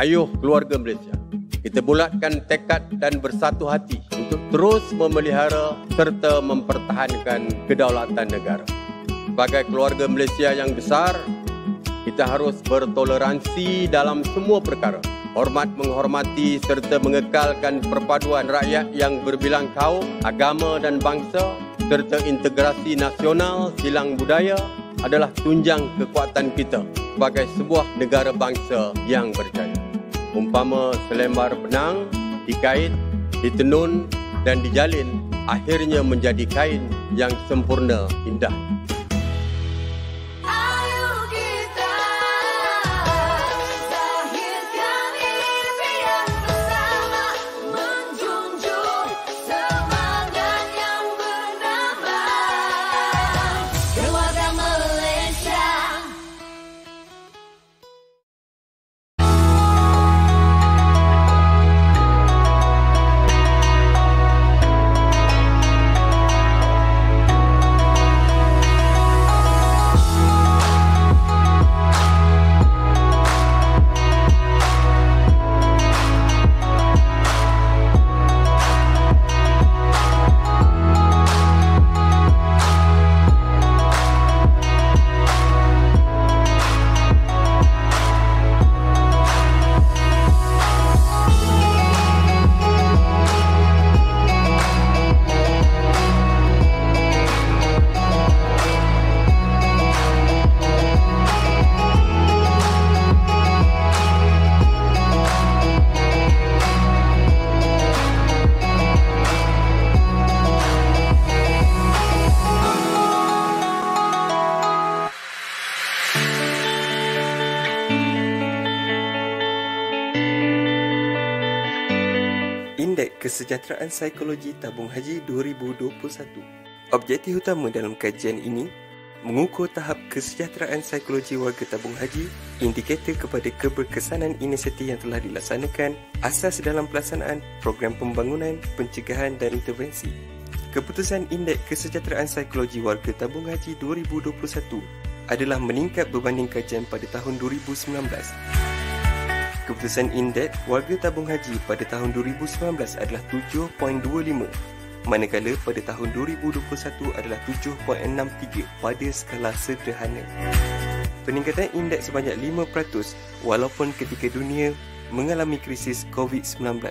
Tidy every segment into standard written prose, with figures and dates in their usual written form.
Ayuh keluarga Malaysia, kita bulatkan tekad dan bersatu hati untuk terus memelihara serta mempertahankan kedaulatan negara. Sebagai keluarga Malaysia yang besar, kita harus bertoleransi dalam semua perkara. Hormat menghormati serta mengekalkan perpaduan rakyat yang berbilang kaum, agama dan bangsa serta integrasi nasional silang budaya adalah tunjang kekuatan kita sebagai sebuah negara bangsa yang berjaya. Umpama selembar benang dikait, ditenun dan dijalin, akhirnya menjadi kain yang sempurna indah. Indeks Kesejahteraan Psikologi Tabung Haji 2021. Objektif utama dalam kajian ini mengukur tahap kesejahteraan psikologi warga tabung haji, indikator kepada keberkesanan inisiatif yang telah dilaksanakan, asas dalam pelaksanaan program pembangunan, pencegahan dan intervensi. Keputusan Indeks Kesejahteraan Psikologi Warga Tabung Haji 2021 adalah meningkat berbanding kajian pada tahun 2019. Keputusan Indeks Warga Tabung Haji pada tahun 2019 adalah 7.25, manakala pada tahun 2021 adalah 7.63 pada skala sederhana. Peningkatan indeks sebanyak 5% walaupun ketika dunia mengalami krisis COVID-19.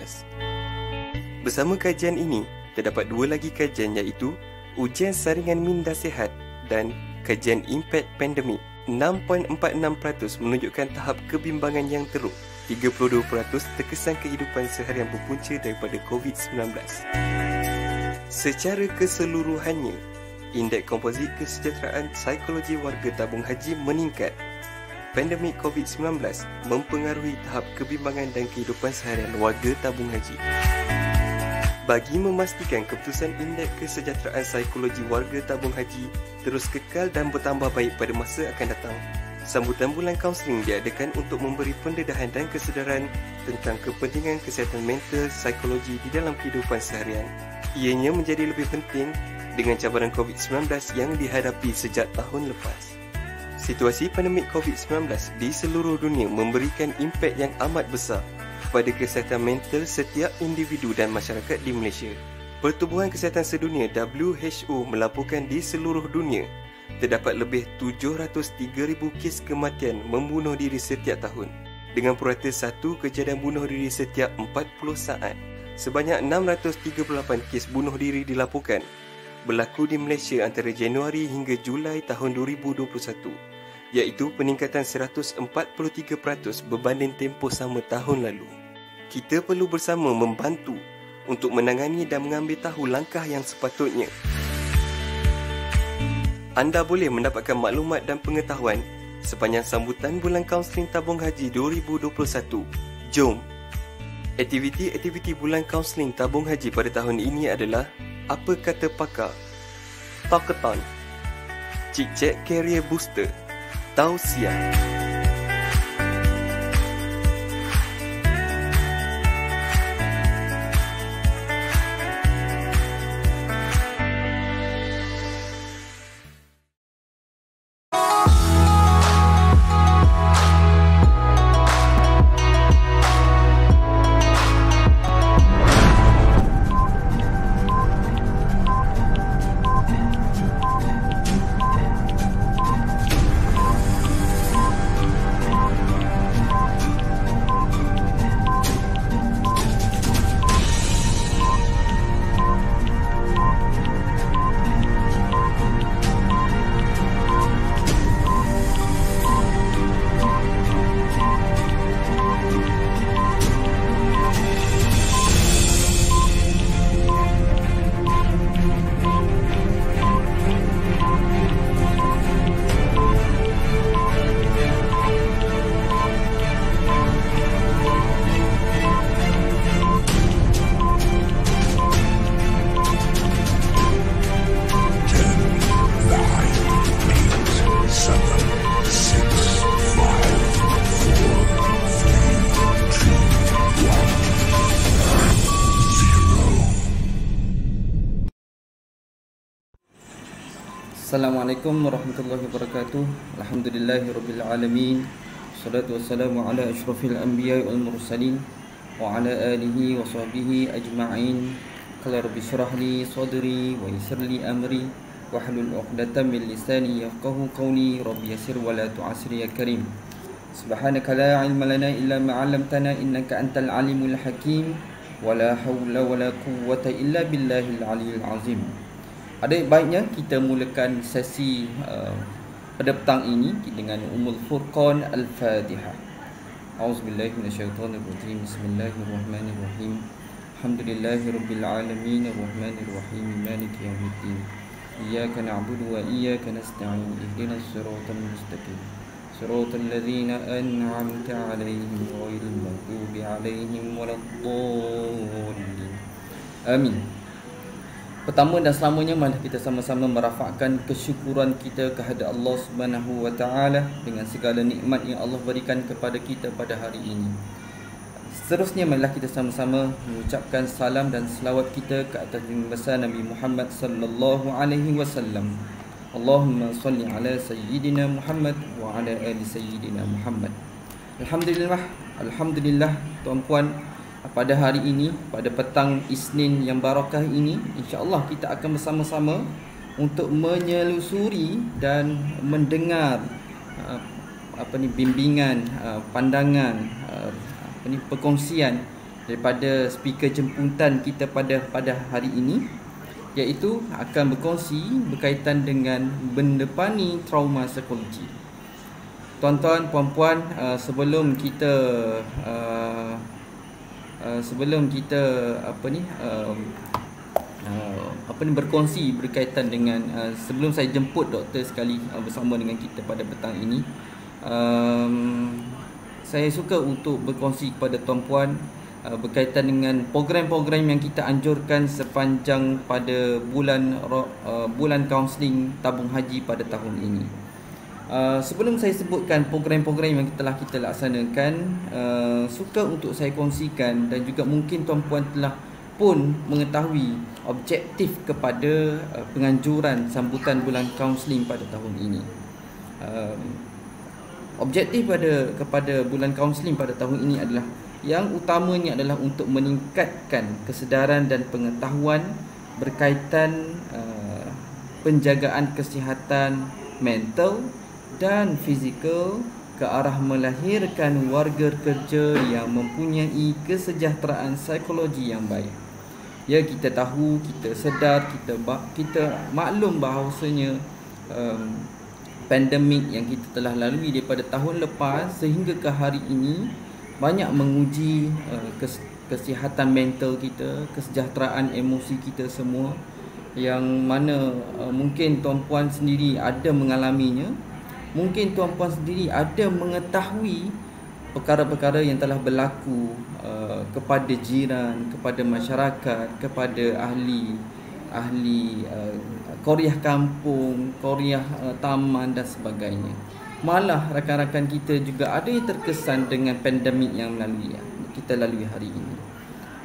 Bersama kajian ini, terdapat dua lagi kajian iaitu ujian saringan minda sihat dan kajian impak pandemik. 6.46% menunjukkan tahap kebimbangan yang teruk. 32% terkesan kehidupan seharian berpunca daripada COVID-19. Secara keseluruhannya, indeks komposit kesejahteraan psikologi warga tabung haji meningkat. Pandemik COVID-19 mempengaruhi tahap kebimbangan dan kehidupan seharian warga tabung haji. Bagi memastikan keputusan indeks kesejahteraan psikologi warga tabung haji terus kekal dan bertambah baik pada masa akan datang, sambutan bulan kaunseling diadakan untuk memberi pendedahan dan kesedaran tentang kepentingan kesihatan mental psikologi di dalam kehidupan seharian. Ianya menjadi lebih penting dengan cabaran COVID-19 yang dihadapi sejak tahun lepas. Situasi pandemik COVID-19 di seluruh dunia memberikan impak yang amat besar pada kesihatan mental setiap individu dan masyarakat di Malaysia. Pertubuhan Kesihatan Sedunia WHO melaporkan di seluruh dunia terdapat lebih 703,000 kes kematian membunuh diri setiap tahun, dengan purata satu kejadian bunuh diri setiap 40 saat. Sebanyak 638 kes bunuh diri dilaporkan berlaku di Malaysia antara Januari hingga Julai tahun 2021, iaitu peningkatan 143% berbanding tempoh sama tahun lalu. Kita perlu bersama membantu untuk menangani dan mengambil tahu langkah yang sepatutnya. Anda boleh mendapatkan maklumat dan pengetahuan sepanjang sambutan bulan kaunseling tabung haji 2021. Jom! Aktiviti-aktiviti bulan kaunseling tabung haji pada tahun ini adalah Apa Kata Pakar, Talkathon, Cik-Cik Career Booster, Tausiah. Assalamualaikum warahmatullahi wabarakatuh. Alhamdulillahirabbil alamin. Wassalatu wassalamu ala asyrafil anbiya'i wal mursalin wa ala alihi wa sahbihi ajma'in. Qala rabbi shrah li sadri wa yassir li amri wahlul 'uqdatam min lisani yafqahu qawli. Rabbi yassir wa la tu'assir ya karim. Subhanaka la 'ilma lana illa ma 'allamtana innaka antal alimul hakim. Wa la haula wa la quwwata illa billahil aliyyil azim. Ada baiknya kita mulakan sesi pada petang ini dengan Ummul Furqan Al-Fatihah. A'udzubillahi minasyaitonirrajim. Bismillahirrahmanirrahim. Alhamdulillahirabbil alamin arrahmanir rahim maliki yaumiddin. Iyyaka na'budu wa iyyaka nasta'in. Ihdinas siratal mustaqim. Siratal ladzina an'amta 'alaihim ghairil maghdubi 'alaihim waladdallin. Amin. Pertama dan selamanya, mari kita sama-sama merafakkan kesyukuran kita kepada Allah Subhanahu wa taala dengan segala nikmat yang Allah berikan kepada kita pada hari ini. Seterusnya, marilah kita sama-sama mengucapkan salam dan selawat kita ke atas junjungan besar Nabi Muhammad sallallahu alaihi wasallam. Allahumma salli ala sayyidina Muhammad wa ala ali sayyidina Muhammad. Alhamdulillah tuan-puan, pada hari ini, pada petang Isnin yang barakah ini, insya-Allah kita akan bersama-sama untuk menyelusuri dan mendengar bimbingan, pandangan, perkongsian daripada speaker jemputan kita pada hari ini, iaitu akan berkongsi berkaitan dengan mendepani trauma psikologi. Tuan-tuan, puan-puan, sebelum kita berkongsi berkaitan dengan sebelum saya jemput doktor sekali bersama dengan kita pada petang ini, saya suka untuk berkongsi kepada tuan-puan berkaitan dengan program-program yang kita anjurkan sepanjang pada bulan kaunseling tabung haji pada tahun ini. Sebelum saya sebutkan program-program yang telah kita laksanakan, suka untuk saya kongsikan, dan juga mungkin tuan-puan telah pun mengetahui objektif kepada penganjuran sambutan bulan kaunseling pada tahun ini. Objektif kepada bulan kaunseling pada tahun ini adalah, yang utamanya adalah untuk meningkatkan kesedaran dan pengetahuan berkaitan penjagaan kesihatan mental dan fizikal ke arah melahirkan warga kerja yang mempunyai kesejahteraan psikologi yang baik. Ya, kita tahu, kita sedar, kita maklum bahawasanya pandemik yang kita telah lalui daripada tahun lepas sehingga ke hari ini banyak menguji kesihatan mental kita, kesejahteraan emosi kita semua, yang mana mungkin tuan-puan sendiri ada mengalaminya. Mungkin tuan-puan sendiri ada mengetahui perkara-perkara yang telah berlaku kepada jiran, kepada masyarakat, kepada ahli koriah kampung, koriah taman dan sebagainya. Malah rakan-rakan kita juga ada yang terkesan dengan pandemik yang kita lalui hari ini.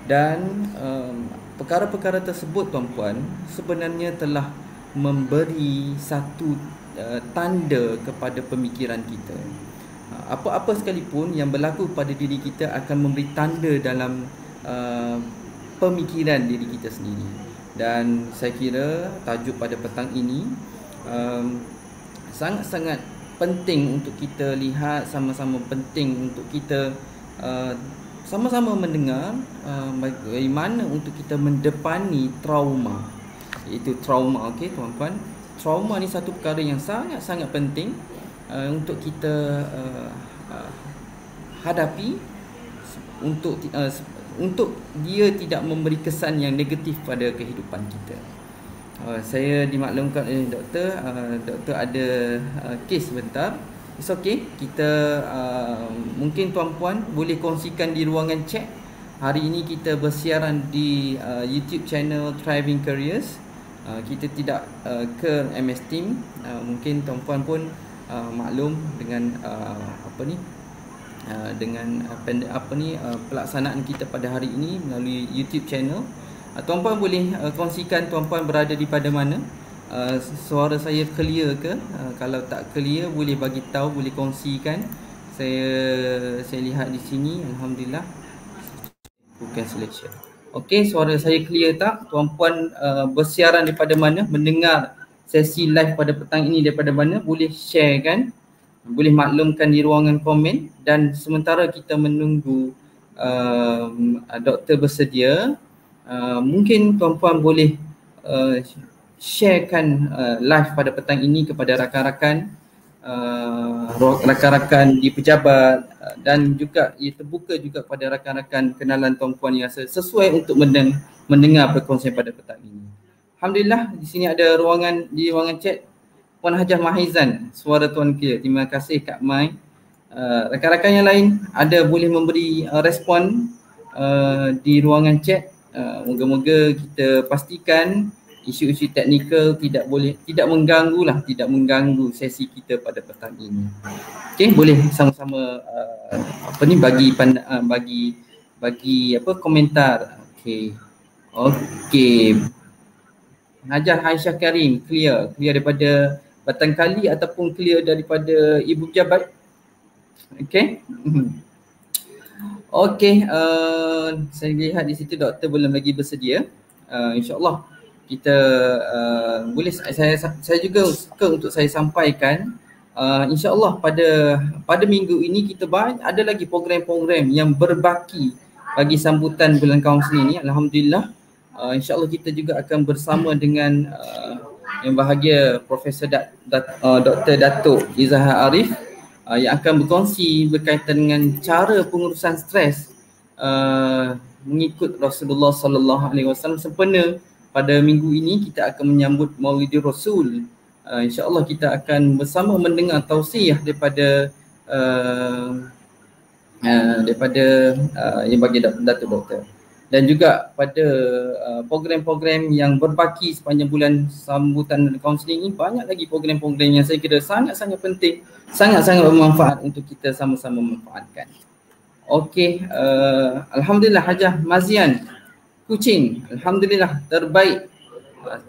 Dan perkara-perkara tersebut, tuan-puan, sebenarnya telah memberi satu tanda kepada pemikiran kita. Apa-apa sekalipun yang berlaku pada diri kita akan memberi tanda dalam pemikiran diri kita sendiri. Dan saya kira tajuk pada petang ini sangat-sangat penting untuk kita lihat, sama-sama penting untuk kita sama-sama mendengar bagaimana untuk kita mendepani trauma. Iaitu trauma, okey tuan-tuan. Trauma ni satu perkara yang sangat-sangat penting untuk kita hadapi, untuk dia tidak memberi kesan yang negatif pada kehidupan kita. Saya dimaklumkan oleh doktor, doktor ada kes sebentar. It's okay, kita mungkin tuan-puan boleh kongsikan di ruangan chat. Hari ini kita bersiaran di YouTube channel Thriving Careers. Kita tidak ke MS Team. Mungkin tuan-puan pun maklum dengan pelaksanaan kita pada hari ini melalui YouTube channel. Tuan-puan boleh kongsikan tuan-puan berada di pada mana. suara saya clear ke? Kalau tak clear boleh bagi tahu, boleh kongsikan. Saya lihat di sini, alhamdulillah. Bukan selection. Okey, suara saya clear tak? Tuan-puan bersiaran daripada mana? Mendengar sesi live pada petang ini daripada mana? Boleh share kan? Boleh maklumkan di ruangan komen. Dan sementara kita menunggu doktor bersedia, mungkin tuan-puan boleh sharekan live pada petang ini kepada rakan-rakan rakan-rakan di pejabat dan juga ia terbuka juga pada rakan-rakan kenalan tuan-puan yang sesuai untuk mendengar perkongsian pada petang ini. Alhamdulillah, di sini ada di ruangan chat Puan Hajah Mahizan, suara tuan clear. Terima kasih Kak Mai. Rakan-rakan yang lain ada boleh memberi respon di ruangan chat. Moga-moga kita pastikan isu-isu teknikal tidak mengganggu sesi kita pada petang ini. Okey, boleh sama-sama bagi komentar. Okey. Hajar Aisyah Karim, clear daripada Batang Kali ataupun clear daripada Ibu Pejabat. Okey. Okey, saya lihat di situ doktor belum lagi bersedia. InsyaAllah kita boleh saya juga suka untuk saya sampaikan insya-Allah pada minggu ini kita ada lagi program-program yang berbaki bagi sambutan bulan Kaunseling ini. Alhamdulillah, insya-Allah kita juga akan bersama dengan yang bahagia Profesor Dr. Datuk Izzah Arif yang akan berkongsi berkaitan dengan cara pengurusan stres mengikut Rasulullah sallallahu alaihi wasallam sempena. Pada minggu ini kita akan menyambut Maulidur Rasul. InsyaAllah kita akan bersama mendengar tausiah daripada yang bagi Datuk Doktor. Dan juga pada program-program yang berbaki sepanjang bulan sambutan kaunseling ini, banyak lagi program-program yang saya kira sangat-sangat penting, sangat-sangat bermanfaat untuk kita sama-sama memanfaatkan. Okey, alhamdulillah Hajah Mazian Kuching, alhamdulillah terbaik,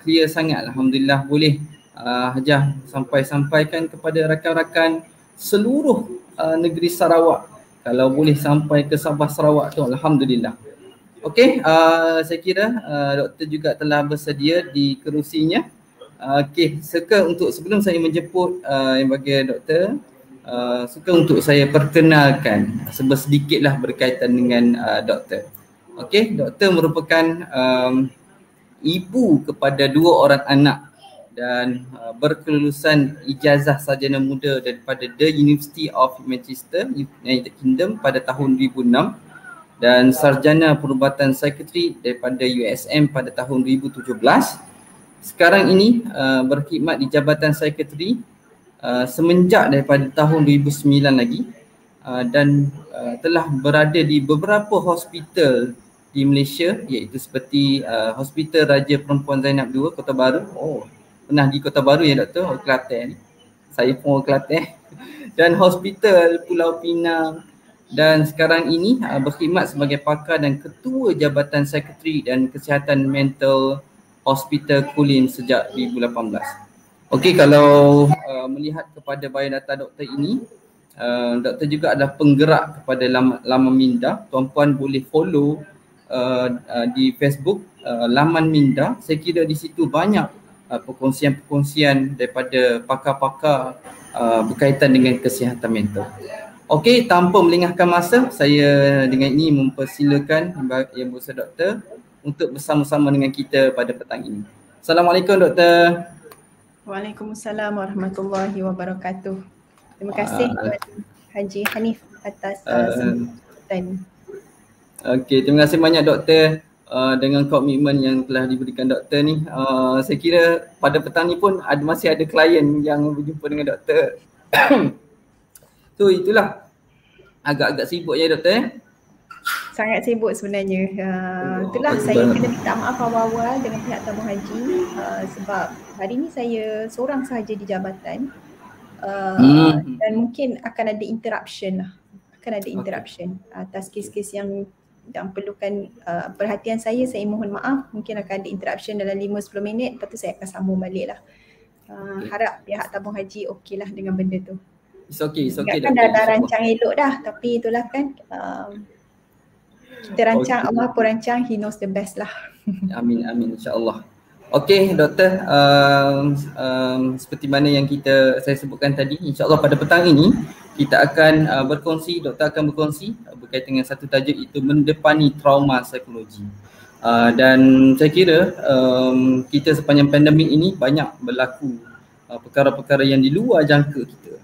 clear sangat, alhamdulillah. Boleh Hajah sampaikan kepada rakan-rakan seluruh negeri Sarawak, kalau boleh sampai ke Sabah Sarawak tu, alhamdulillah. Okey, saya kira doktor juga telah bersedia di kerusinya. Okey, sebelum saya menjemput yang bagi doktor, suka untuk saya perkenalkan sedikitlah berkaitan dengan doktor. Okey, doktor merupakan ibu kepada 2 orang anak dan berkelulusan ijazah sarjana muda daripada The University of Manchester, United Kingdom pada tahun 2006 dan sarjana perubatan psikiatri daripada USM pada tahun 2017. Sekarang ini berkhidmat di Jabatan Psikiatri semenjak daripada tahun 2009 lagi dan telah berada di beberapa hospital di Malaysia, iaitu seperti Hospital Raja Perempuan Zainab II Kota Baru. Pernah di Kota Baru ya doktor? Kelantan. Saya pun Kelantan. Dan Hospital Pulau Pinang, dan sekarang ini berkhidmat sebagai pakar dan ketua Jabatan Psikiatri dan Kesihatan Mental Hospital Kulin sejak 2018. Okey, kalau melihat kepada biodata doktor ini, doktor juga adalah penggerak kepada laman Minda. Tuan-puan boleh follow di Facebook laman Minda. Saya kira di situ banyak perkongsian-perkongsian daripada pakar-pakar berkaitan dengan kesihatan mental. Okey, tanpa melengahkan masa, saya dengan ini mempersilakan Yang Berhormat Doktor untuk bersama-sama dengan kita pada petang ini. Assalamualaikum Doktor. Waalaikumsalam warahmatullahi wabarakatuh. Terima kasih Haji Hanif atas sambutan. Okey, terima kasih banyak Doktor dengan komitmen yang telah diberikan Doktor ni. Saya kira pada petang ni pun masih ada klien yang berjumpa dengan Doktor. So itulah, agak-agak sibuk ya Doktor. Sangat sibuk sebenarnya. Itulah saya kena minta maaf awal-awal dengan pihak tabung haji sebab hari ni saya seorang sahaja di jabatan dan mungkin akan ada interruption lah. Atas kes-kes yang yang perlukan perhatian saya mohon maaf, mungkin akan ada interruption dalam 5-10 minit, lepas tu saya akan sambung balik lah. Harap pihak tabung haji okey lah dengan benda tu. It's okay kan dah rancang elok dah, tapi itulah kan kita rancang, Allah pun rancang, He knows the best lah. Amin insyaAllah. Okey doktor, seperti mana yang saya sebutkan tadi, insyaAllah pada petang ini kita akan doktor akan berkongsi berkaitan dengan satu tajuk, itu mendepani trauma psikologi. Dan saya kira kita sepanjang pandemik ini banyak berlaku perkara-perkara yang di luar jangka kita,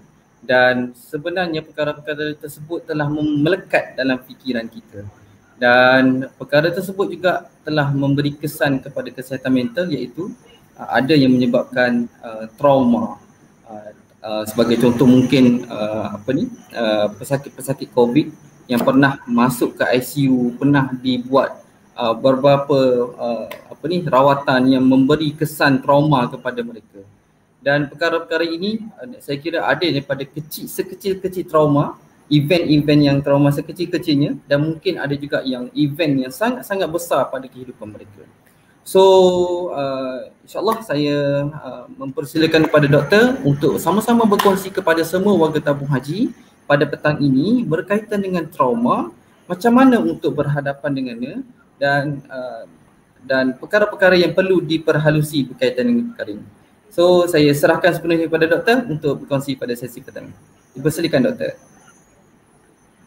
dan sebenarnya perkara-perkara tersebut telah melekat dalam fikiran kita, dan perkara tersebut juga telah memberi kesan kepada kesihatan mental, iaitu ada yang menyebabkan trauma. Sebagai contoh mungkin pesakit-pesakit COVID yang pernah masuk ke ICU, pernah dibuat beberapa rawatan yang memberi kesan trauma kepada mereka. Dan perkara-perkara ini saya kira ada daripada sekecil-kecil trauma, event-event yang trauma sekecil-kecilnya, dan mungkin ada juga yang event yang sangat-sangat besar pada kehidupan mereka. So insyaAllah saya mempersilakan kepada doktor untuk sama-sama berkongsi kepada semua warga tabung haji pada petang ini berkaitan dengan trauma, macam mana untuk berhadapan dengannya, dan perkara-perkara yang perlu diperhalusi berkaitan dengan perkara ini. So saya serahkan sepenuhnya kepada doktor untuk berkongsi pada sesi petang. Dipersilakan doktor.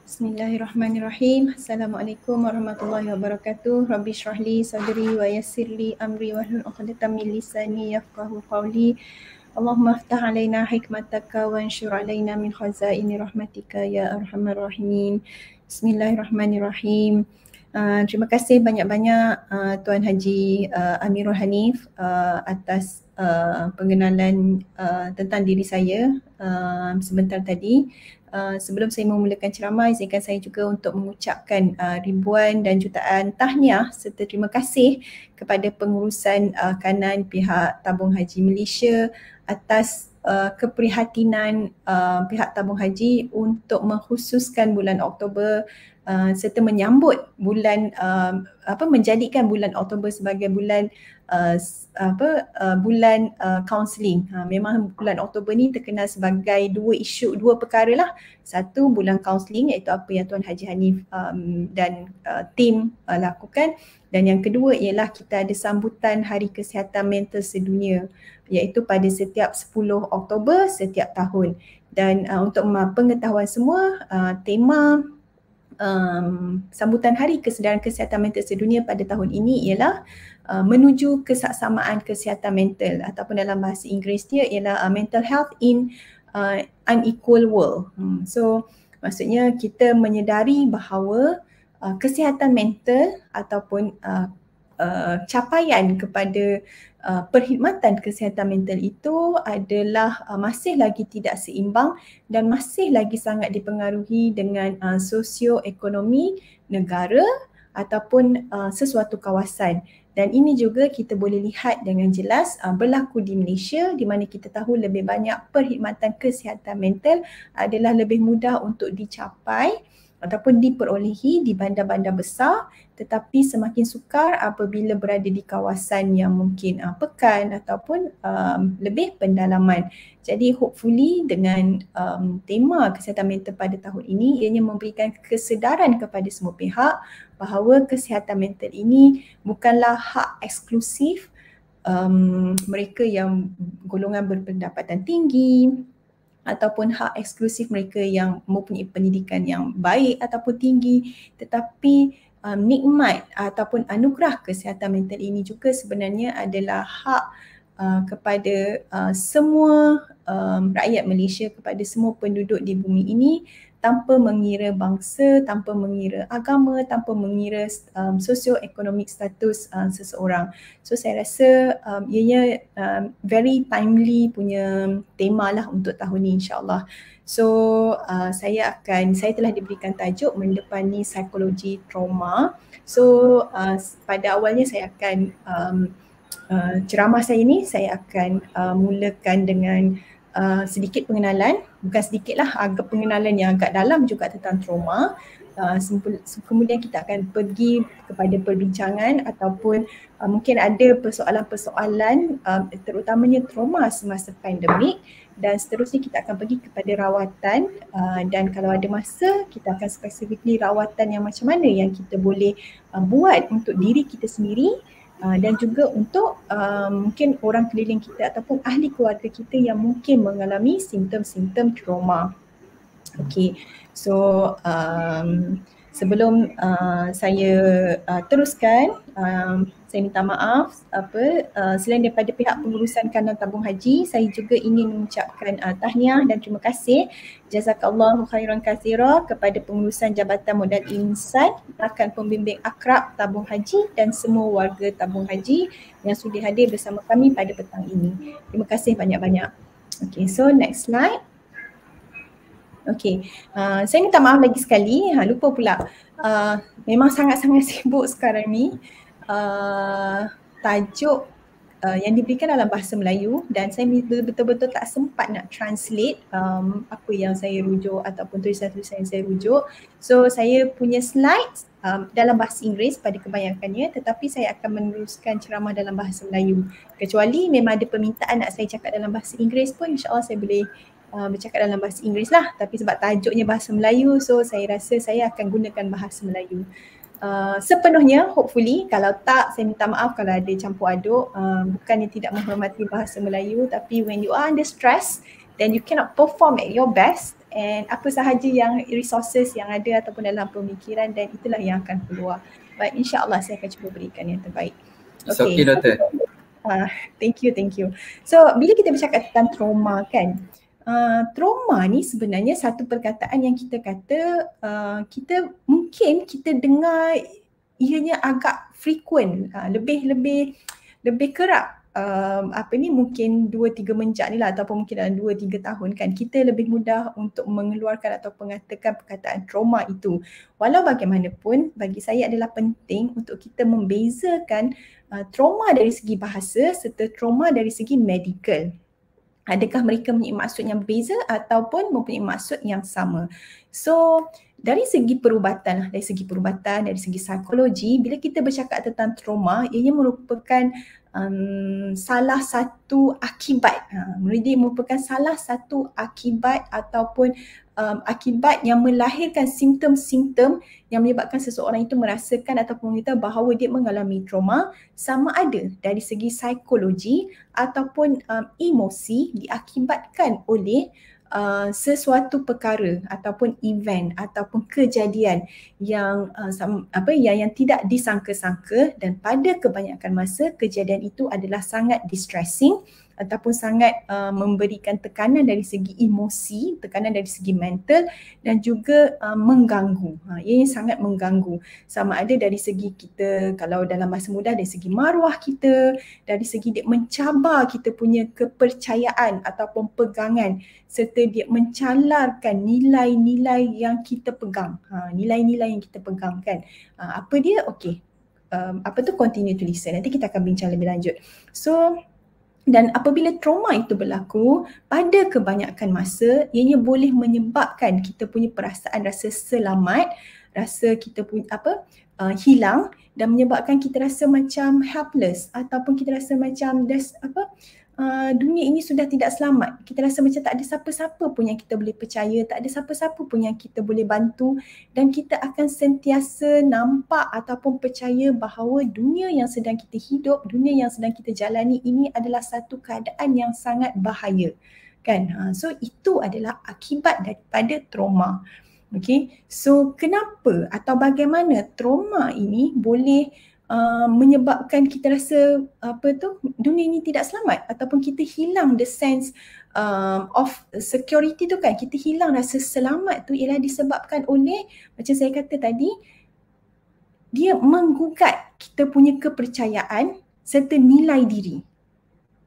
Bismillahirrahmanirrahim. Assalamualaikum warahmatullahi wabarakatuh. Rabbi shrah li sadri wa yassir li amri wahlul 'uqdatam min lisani yafqahu qawli. Allahumma iftah 'alaina hikmataka wa anshur 'alaina min khazaini rahmatika ya arhamar rahimin. Bismillahirrahmanirrahim. Terima kasih banyak-banyak Tuan Haji Amirul Hanif atas pengenalan tentang diri saya sebentar tadi. Sebelum saya memulakan ceramah, izinkan saya juga untuk mengucapkan ribuan dan jutaan tahniah serta terima kasih kepada pengurusan kanan pihak Tabung Haji Malaysia atas keprihatinan pihak Tabung Haji untuk mengkhususkan bulan Oktober serta menyambut bulan menjadikan bulan Oktober sebagai bulan bulan kaunseling. Memang bulan Oktober ni terkenal sebagai dua perkara lah. Satu, bulan kaunseling, iaitu apa yang Tuan Haji Hanif dan tim lakukan, dan yang kedua ialah kita ada sambutan Hari Kesihatan Mental Sedunia, iaitu pada setiap 10 Oktober setiap tahun. Dan untuk pengetahuan semua, tema sambutan Hari Kesedaran Kesihatan Mental Sedunia pada tahun ini ialah menuju kesaksamaan kesihatan mental, ataupun dalam bahasa Inggeris dia ialah mental health in unequal world. So maksudnya kita menyedari bahawa kesihatan mental ataupun capaian kepada perkhidmatan kesihatan mental itu adalah masih lagi tidak seimbang dan masih lagi sangat dipengaruhi dengan sosioekonomi negara ataupun sesuatu kawasan. Dan ini juga kita boleh lihat dengan jelas berlaku di Malaysia, di mana kita tahu lebih banyak perkhidmatan kesihatan mental adalah lebih mudah untuk dicapai ataupun diperolehi di bandar-bandar besar, tetapi semakin sukar apabila berada di kawasan yang mungkin pekan ataupun lebih pendalaman. Jadi hopefully dengan tema kesihatan mental pada tahun ini, ianya memberikan kesedaran kepada semua pihak bahawa kesihatan mental ini bukanlah hak eksklusif mereka yang golongan berpendapatan tinggi, ataupun hak eksklusif mereka yang mempunyai pendidikan yang baik ataupun tinggi, tetapi nikmat ataupun anugerah kesihatan mental ini juga sebenarnya adalah hak kepada semua rakyat Malaysia, kepada semua penduduk di bumi ini, tanpa mengira bangsa, tanpa mengira agama, tanpa mengira sosioekonomik status seseorang. So saya rasa ianya very timely punya tema lah untuk tahun ni insyaAllah. So saya telah diberikan tajuk mendepani psikologi trauma. So pada awalnya saya akan ceramah saya ni, saya akan mulakan dengan sedikit pengenalan, bukan sedikit lah, agak pengenalan yang agak dalam juga tentang trauma. kemudian kita akan pergi kepada perbincangan ataupun mungkin ada persoalan-persoalan terutamanya trauma semasa pandemik, dan seterusnya kita akan pergi kepada rawatan, dan kalau ada masa kita akan specifically rawatan yang macam mana yang kita boleh buat untuk diri kita sendiri dan juga untuk mungkin orang keliling kita ataupun ahli keluarga kita yang mungkin mengalami simptom-simptom trauma. Okay, so sebelum saya teruskan, saya minta maaf selain daripada pihak pengurusan kanun tabung haji, saya juga ingin mengucapkan tahniah dan terima kasih jazakallahu khairan katsira kepada pengurusan Jabatan Modal Insan, rakan pembimbing akrab tabung haji dan semua warga tabung haji yang sudah hadir bersama kami pada petang ini. Terima kasih banyak-banyak. Okay, so next slide. Okay, saya minta maaf lagi sekali, lupa pula. Memang sangat-sangat sibuk sekarang ni. Tajuk yang diberikan dalam bahasa Melayu dan saya betul-betul tak sempat nak translate apa yang saya rujuk ataupun tulisan-tulisan yang saya rujuk. So saya punya slides dalam bahasa Inggeris pada kebanyakannya, tetapi saya akan meneruskan ceramah dalam bahasa Melayu. Kecuali memang ada permintaan nak saya cakap dalam bahasa Inggeris pun, insyaAllah saya boleh bercakap dalam bahasa Inggeris lah. Tapi sebab tajuknya bahasa Melayu, so saya rasa saya akan gunakan bahasa Melayu sepenuhnya, hopefully. Kalau tak, saya minta maaf kalau ada campur aduk. Bukannya tidak menghormati bahasa Melayu, tapi when you are under stress, then you cannot perform at your best, and apa sahaja yang resources yang ada ataupun dalam pemikiran, dan itulah yang akan keluar. But insyaAllah saya akan cuba berikan yang terbaik. Okay, Doktor. Thank you. So bila kita bercakap tentang trauma kan, trauma ni sebenarnya satu perkataan yang kita kata kita dengar ianya agak frequent, lebih kerap. Mungkin 2-3 menjak ni lah, ataupun mungkin dalam 2-3 tahun kan, kita lebih mudah untuk mengeluarkan atau mengatakan perkataan trauma itu. Walau bagaimanapun, bagi saya adalah penting untuk kita membezakan trauma dari segi bahasa serta trauma dari segi medical. Adakah mereka mempunyai maksud yang berbeza ataupun mempunyai maksud yang sama. So dari segi perubatan, dari segi psikologi, bila kita bercakap tentang trauma, ianya merupakan salah satu akibat. Merupakan salah satu akibat ataupun akibat yang melahirkan simptom-simptom yang menyebabkan seseorang itu merasakan ataupun kita bahawa dia mengalami trauma, sama ada dari segi psikologi ataupun emosi diakibatkan oleh sesuatu perkara ataupun event ataupun kejadian yang yang tidak disangka-sangka, dan pada kebanyakan masa kejadian itu adalah sangat distressing ataupun sangat memberikan tekanan dari segi emosi, tekanan dari segi mental, dan juga mengganggu. Ianya sangat mengganggu. Sama ada dari segi kita, kalau dalam bahasa mudah, dari segi maruah kita, dari segi dia mencabar kita punya kepercayaan ataupun pegangan, serta dia mencalarkan nilai-nilai yang kita pegang. Nilai-nilai yang kita pegang kan. Apa dia? Okey. Continue to listen. Nanti kita akan bincang lebih lanjut. So, dan apabila trauma itu berlaku, pada kebanyakan masa ianya boleh menyebabkan kita punya perasaan rasa selamat, rasa kita punya hilang, dan menyebabkan kita rasa macam helpless ataupun kita rasa macam dunia ini sudah tidak selamat. Kita rasa macam tak ada siapa-siapa pun yang kita boleh percaya, tak ada siapa-siapa pun yang kita boleh bantu, dan kita akan sentiasa nampak ataupun percaya bahawa dunia yang sedang kita hidup, dunia yang sedang kita jalani ini adalah satu keadaan yang sangat bahaya kan. So itu adalah akibat daripada trauma. Okay, so kenapa atau bagaimana trauma ini boleh menyebabkan kita rasa dunia ini tidak selamat, ataupun kita hilang the sense of security tu kan, kita hilang rasa selamat tu, ialah disebabkan oleh, macam saya kata tadi, dia menggugat kita punya kepercayaan serta nilai diri,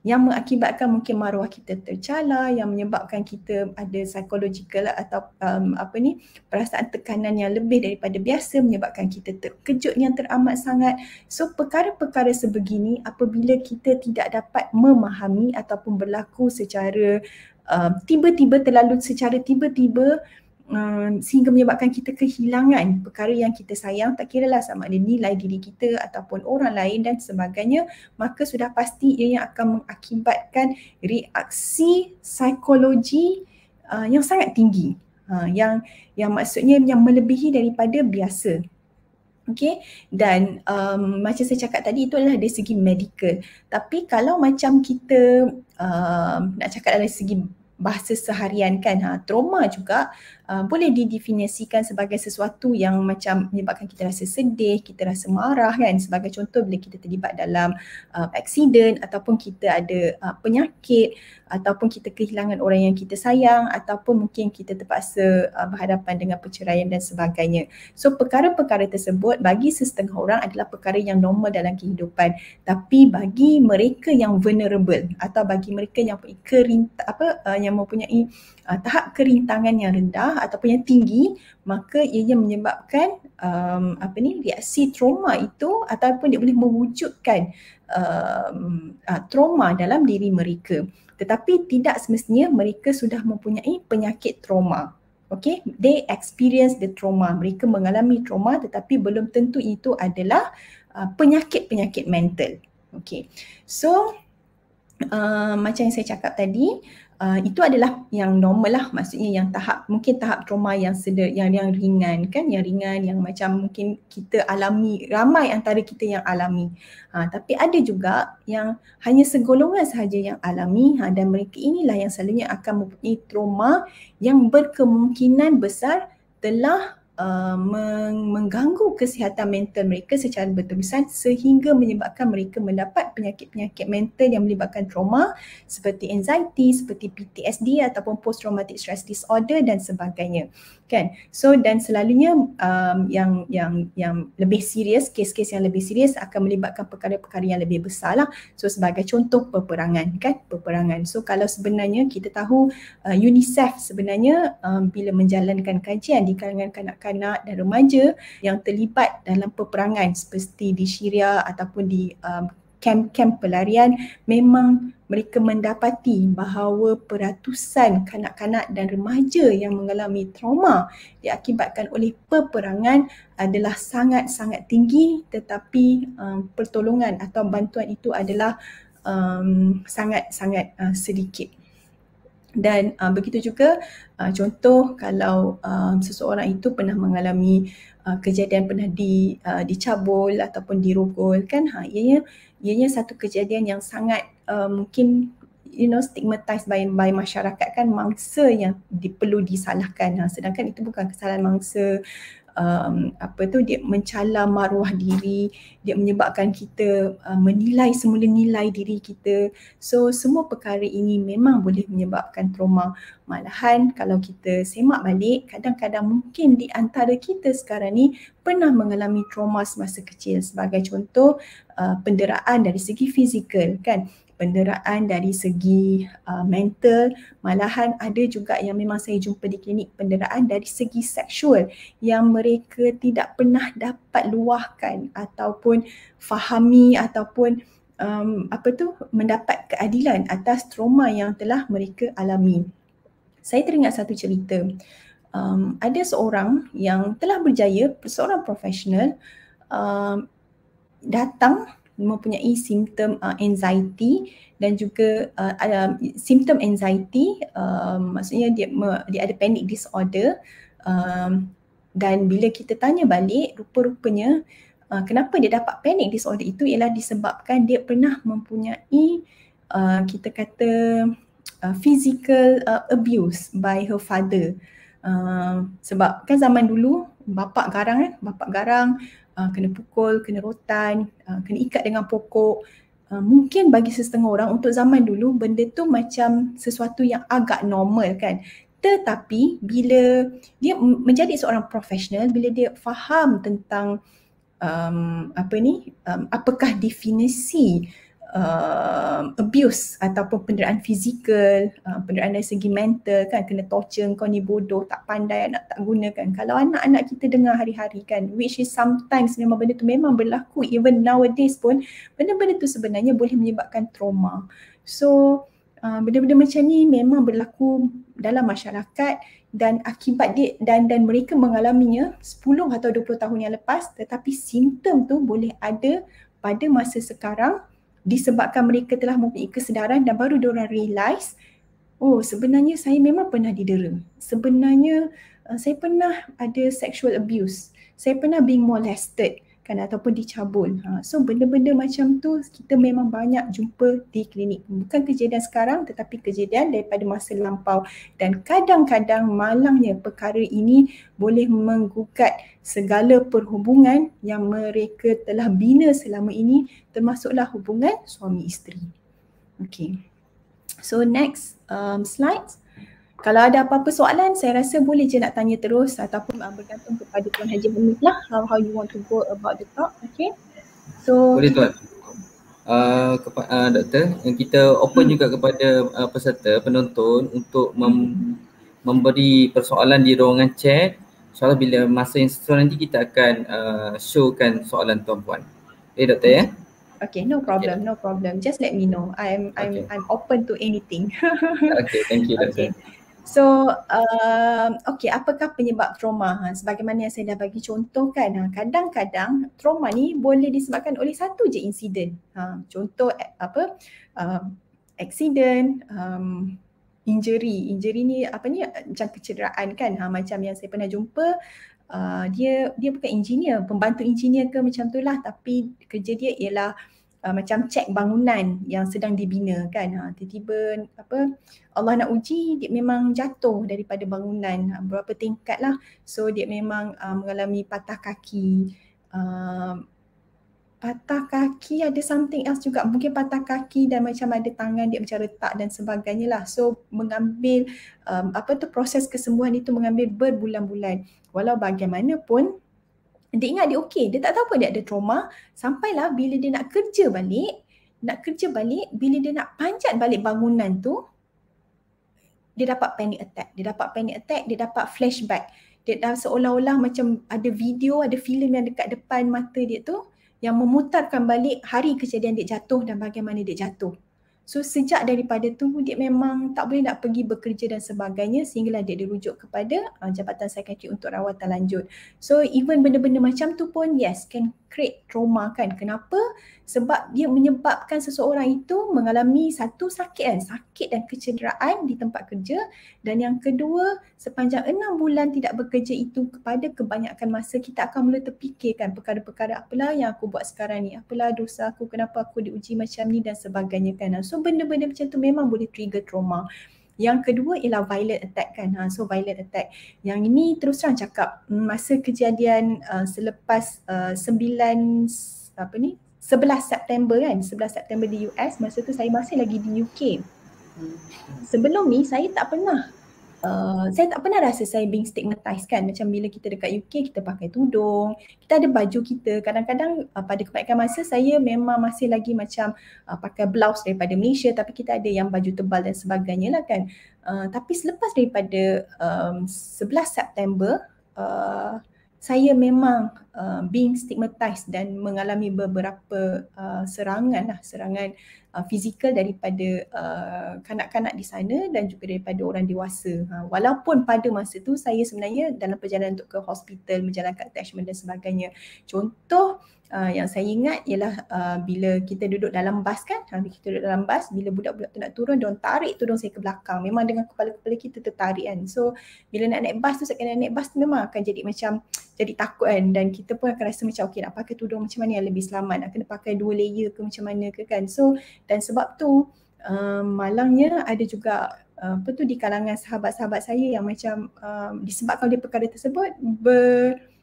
yang mengakibatkan mungkin maruah kita tercalar, yang menyebabkan kita ada psychological atau perasaan tekanan yang lebih daripada biasa, menyebabkan kita terkejut yang teramat sangat. So perkara-perkara sebegini apabila kita tidak dapat memahami ataupun berlaku secara tiba-tiba, terlalu secara tiba-tiba, sehingga menyebabkan kita kehilangan perkara yang kita sayang, tak kiralah sama ada nilai diri kita ataupun orang lain dan sebagainya, maka sudah pasti ia akan mengakibatkan reaksi psikologi yang sangat tinggi, yang maksudnya yang melebihi daripada biasa. Okay, dan macam saya cakap tadi, itu adalah dari segi medical. Tapi kalau macam kita nak cakap dari segi bahasa seharian kan, trauma juga boleh didefinisikan sebagai sesuatu yang macam menyebabkan kita rasa sedih, kita rasa marah kan. Sebagai contoh, bila kita terlibat dalam aksiden ataupun kita ada penyakit ataupun kita kehilangan orang yang kita sayang ataupun mungkin kita terpaksa berhadapan dengan perceraian dan sebagainya. So perkara-perkara tersebut bagi sesetengah orang adalah perkara yang normal dalam kehidupan, tapi bagi mereka yang vulnerable atau bagi mereka yang mempunyai tahap kerintangan yang rendah ataupun yang tinggi, maka ianya menyebabkan reaksi trauma itu ataupun dia boleh mewujudkan trauma dalam diri mereka. Tetapi tidak semestinya mereka sudah mempunyai penyakit trauma. Okay, they experience the trauma. Mereka mengalami trauma tetapi belum tentu itu adalah penyakit-penyakit mental. Okay, so macam yang saya cakap tadi, itu adalah yang normal lah, maksudnya yang mungkin tahap trauma yang ringan kan, yang ringan yang macam mungkin kita alami, ramai antara kita yang alami. Tapi ada juga yang hanya segolongan sahaja yang alami, dan mereka inilah yang selalunya akan mempunyai trauma yang berkemungkinan besar telah mengganggu kesihatan mental mereka secara berterusan sehingga menyebabkan mereka mendapat penyakit-penyakit mental yang melibatkan trauma seperti anxiety, seperti PTSD ataupun post traumatic stress disorder dan sebagainya kan. So dan selalunya yang lebih serius, kes-kes yang lebih serius akan melibatkan perkara-perkara yang lebih besar lah. So sebagai contoh peperangan kan, peperangan. So kalau sebenarnya kita tahu UNICEF sebenarnya bila menjalankan kajian di kalangan kanak-kanak dan remaja yang terlibat dalam peperangan seperti di Syria ataupun di kamp-kamp pelarian, memang mereka mendapati bahawa peratusan kanak-kanak dan remaja yang mengalami trauma diakibatkan oleh peperangan adalah sangat-sangat tinggi, tetapi pertolongan atau bantuan itu adalah sangat-sangat sedikit. Dan begitu juga contoh kalau seseorang itu pernah mengalami kejadian pernah dicabul ataupun dirogol kan, ianya satu kejadian yang sangat mungkin stigmatized by masyarakat kan, mangsa yang perlu disalahkan, sedangkan itu bukan kesalahan mangsa. Dia mencela maruah diri, dia menyebabkan kita menilai semula nilai diri kita. So semua perkara ini memang boleh menyebabkan trauma. Malahan kalau kita semak balik, kadang-kadang mungkin di antara kita sekarang ni pernah mengalami trauma semasa kecil. Sebagai contoh, penderaan dari segi fizikal kan, penderaan dari segi mental, malahan ada juga yang memang saya jumpa di klinik, penderaan dari segi seksual yang mereka tidak pernah dapat luahkan ataupun fahami ataupun mendapat keadilan atas trauma yang telah mereka alami. Saya teringat satu cerita. Ada seorang yang telah berjaya, seorang profesional, datang mempunyai simptom anxiety dan juga simptom anxiety, maksudnya dia ada panic disorder, dan bila kita tanya balik, rupa-rupanya kenapa dia dapat panic disorder itu ialah disebabkan dia pernah mempunyai kita kata physical abuse by her father. Sebab kan zaman dulu bapak garang kena pukul, kena rotan, kena ikat dengan pokok. Mungkin bagi setengah orang untuk zaman dulu benda tu macam sesuatu yang agak normal kan. Tetapi bila dia menjadi seorang profesional, bila dia faham tentang apakah definisi abuse ataupun penderaan fizikal, penderaan dari segi mental kan, kena torture, kau ni bodoh, tak pandai, anak tak guna kan. Kalau anak-anak kita dengar hari-hari kan, which is sometimes memang benda tu memang berlaku, even nowadays pun benda-benda tu sebenarnya boleh menyebabkan trauma. So benda-benda macam ni memang berlaku dalam masyarakat dan akibat dia dan mereka mengalaminya 10 atau 20 tahun yang lepas, tetapi simptom tu boleh ada pada masa sekarang disebabkan mereka telah mempunyai kesedaran dan baru diorang realise, oh sebenarnya saya memang pernah didera. Sebenarnya saya pernah ada sexual abuse. Saya pernah being molested kan, ataupun dicabul. So benda-benda macam tu kita memang banyak jumpa di klinik. Bukan kejadian sekarang tetapi kejadian daripada masa lampau. Dan kadang-kadang malangnya perkara ini boleh menggugat segala perhubungan yang mereka telah bina selama ini, termasuklah hubungan suami isteri. Okay. So next slide. Kalau ada apa-apa soalan, saya rasa boleh je nak tanya terus ataupun bergantung kepada Tuan Haji Hamid lah, how you want to go about the talk. Okay. So boleh Tuan. Doktor, yang kita open juga kepada peserta, penonton untuk memberi persoalan di ruangan chat. InsyaAllah bila masa yang sesuai nanti kita akan showkan soalan tuan-puan. Doktor ya? Okay, no problem, no problem. Just let me know. I'm open to anything. Okay, thank you Doktor. Okay. So, apakah penyebab trauma? Sebagaimana yang saya dah bagi contoh kan, kadang-kadang trauma ni boleh disebabkan oleh satu je insiden. Contoh accident, injury. Injury ni macam kecederaan kan, macam yang saya pernah jumpa. Dia bukan engineer, pembantu engineer ke macam tu lah, tapi kerja dia ialah macam cek bangunan yang sedang dibina kan. Tiba-tiba Allah nak uji, dia memang jatuh daripada bangunan berapa tingkat lah. So dia memang mengalami patah kaki. Patah kaki ada something else juga, mungkin patah kaki dan macam ada tangan dia macam retak dan sebagainya lah. So mengambil proses kesembuhan itu mengambil berbulan-bulan. Walau bagaimanapun dia ingat dia okey, dia tak tahu apa dia ada trauma, sampailah bila dia nak kerja balik, bila dia nak panjat balik bangunan tu, dia dapat panic attack, dia dapat flashback. Dia dah seolah-olah macam ada video, ada filem yang dekat depan mata dia tu yang memutarkan balik hari kejadian dia jatuh dan bagaimana dia jatuh. So sejak daripada tu dia memang tak boleh nak pergi bekerja dan sebagainya, sehinggalah dia dirujuk kepada Jabatan Psikiatri untuk rawatan lanjut. So even benda-benda macam tu pun yes can create trauma kan. Kenapa? Sebab dia menyebabkan seseorang itu mengalami satu sakit dan kecederaan di tempat kerja, dan yang kedua sepanjang 6 bulan tidak bekerja itu kepada kebanyakan masa kita akan mula terfikirkan perkara-perkara apalah yang aku buat sekarang ni, apalah dosa aku, kenapa aku diuji macam ni dan sebagainya kan. So benda-benda macam tu memang boleh trigger trauma. Yang kedua ialah violent attack kan. So violent attack. Yang ini terus terang cakap masa kejadian selepas 11 September kan, 11 September di US, masa tu saya masih lagi di UK. Sebelum ni saya tak pernah rasa saya being stigmatized kan. Macam bila kita dekat UK kita pakai tudung, kita ada baju kita. Kadang-kadang pada kebanyakan masa saya memang masih lagi macam pakai blouse daripada Malaysia, tapi kita ada yang baju tebal dan sebagainya lah kan. Tapi selepas daripada 11 September saya memang being stigmatized dan mengalami beberapa serangan fizikal daripada kanak-kanak di sana dan juga daripada orang dewasa. Walaupun pada masa tu saya sebenarnya dalam perjalanan untuk ke hospital, menjalankan attachment dan sebagainya. Contoh yang saya ingat ialah bila kita duduk dalam bas kan, bila budak-budak tu nak turun, diorang tarik tudung saya ke belakang. Memang dengan kepala-kepala kita tertarik kan. So bila nak naik bas tu, sekali naik bas tu memang akan jadi macam jadi takut kan, dan kita pun akan rasa macam okey nak pakai tudung macam mana yang lebih selamat, nak kena pakai 2 layer ke macam mana ke kan. So dan sebab tu malangnya ada juga di kalangan sahabat-sahabat saya yang macam disebabkan oleh perkara tersebut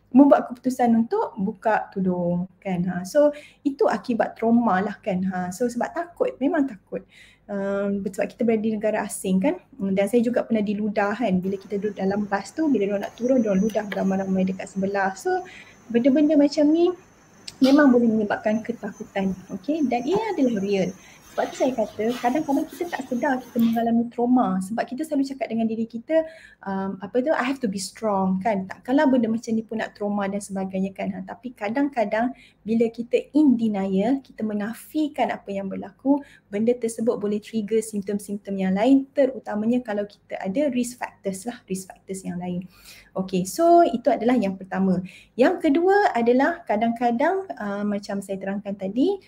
membuat keputusan untuk buka tudung kan. So itu akibat trauma lah kan. So sebab takut, memang takut. Sebab kita berada di negara asing kan. Dan saya juga pernah diludah kan, bila kita duduk dalam bas tu, bila diorang nak turun, diorang ludah ramai-ramai dekat sebelah. So benda-benda macam ni memang boleh menyebabkan ketakutan. Okay? Dan ia adalah real. Sebab tu saya kata kadang-kadang kita tak sedar kita mengalami trauma sebab kita selalu cakap dengan diri kita I have to be strong kan. Takkanlah benda macam ni pun nak trauma dan sebagainya kan. Tapi kadang-kadang bila kita in denial, kita menafikan apa yang berlaku, benda tersebut boleh trigger simptom-simptom yang lain, terutamanya kalau kita ada risk factors yang lain. Okay, so itu adalah yang pertama. Yang kedua adalah kadang-kadang macam saya terangkan tadi,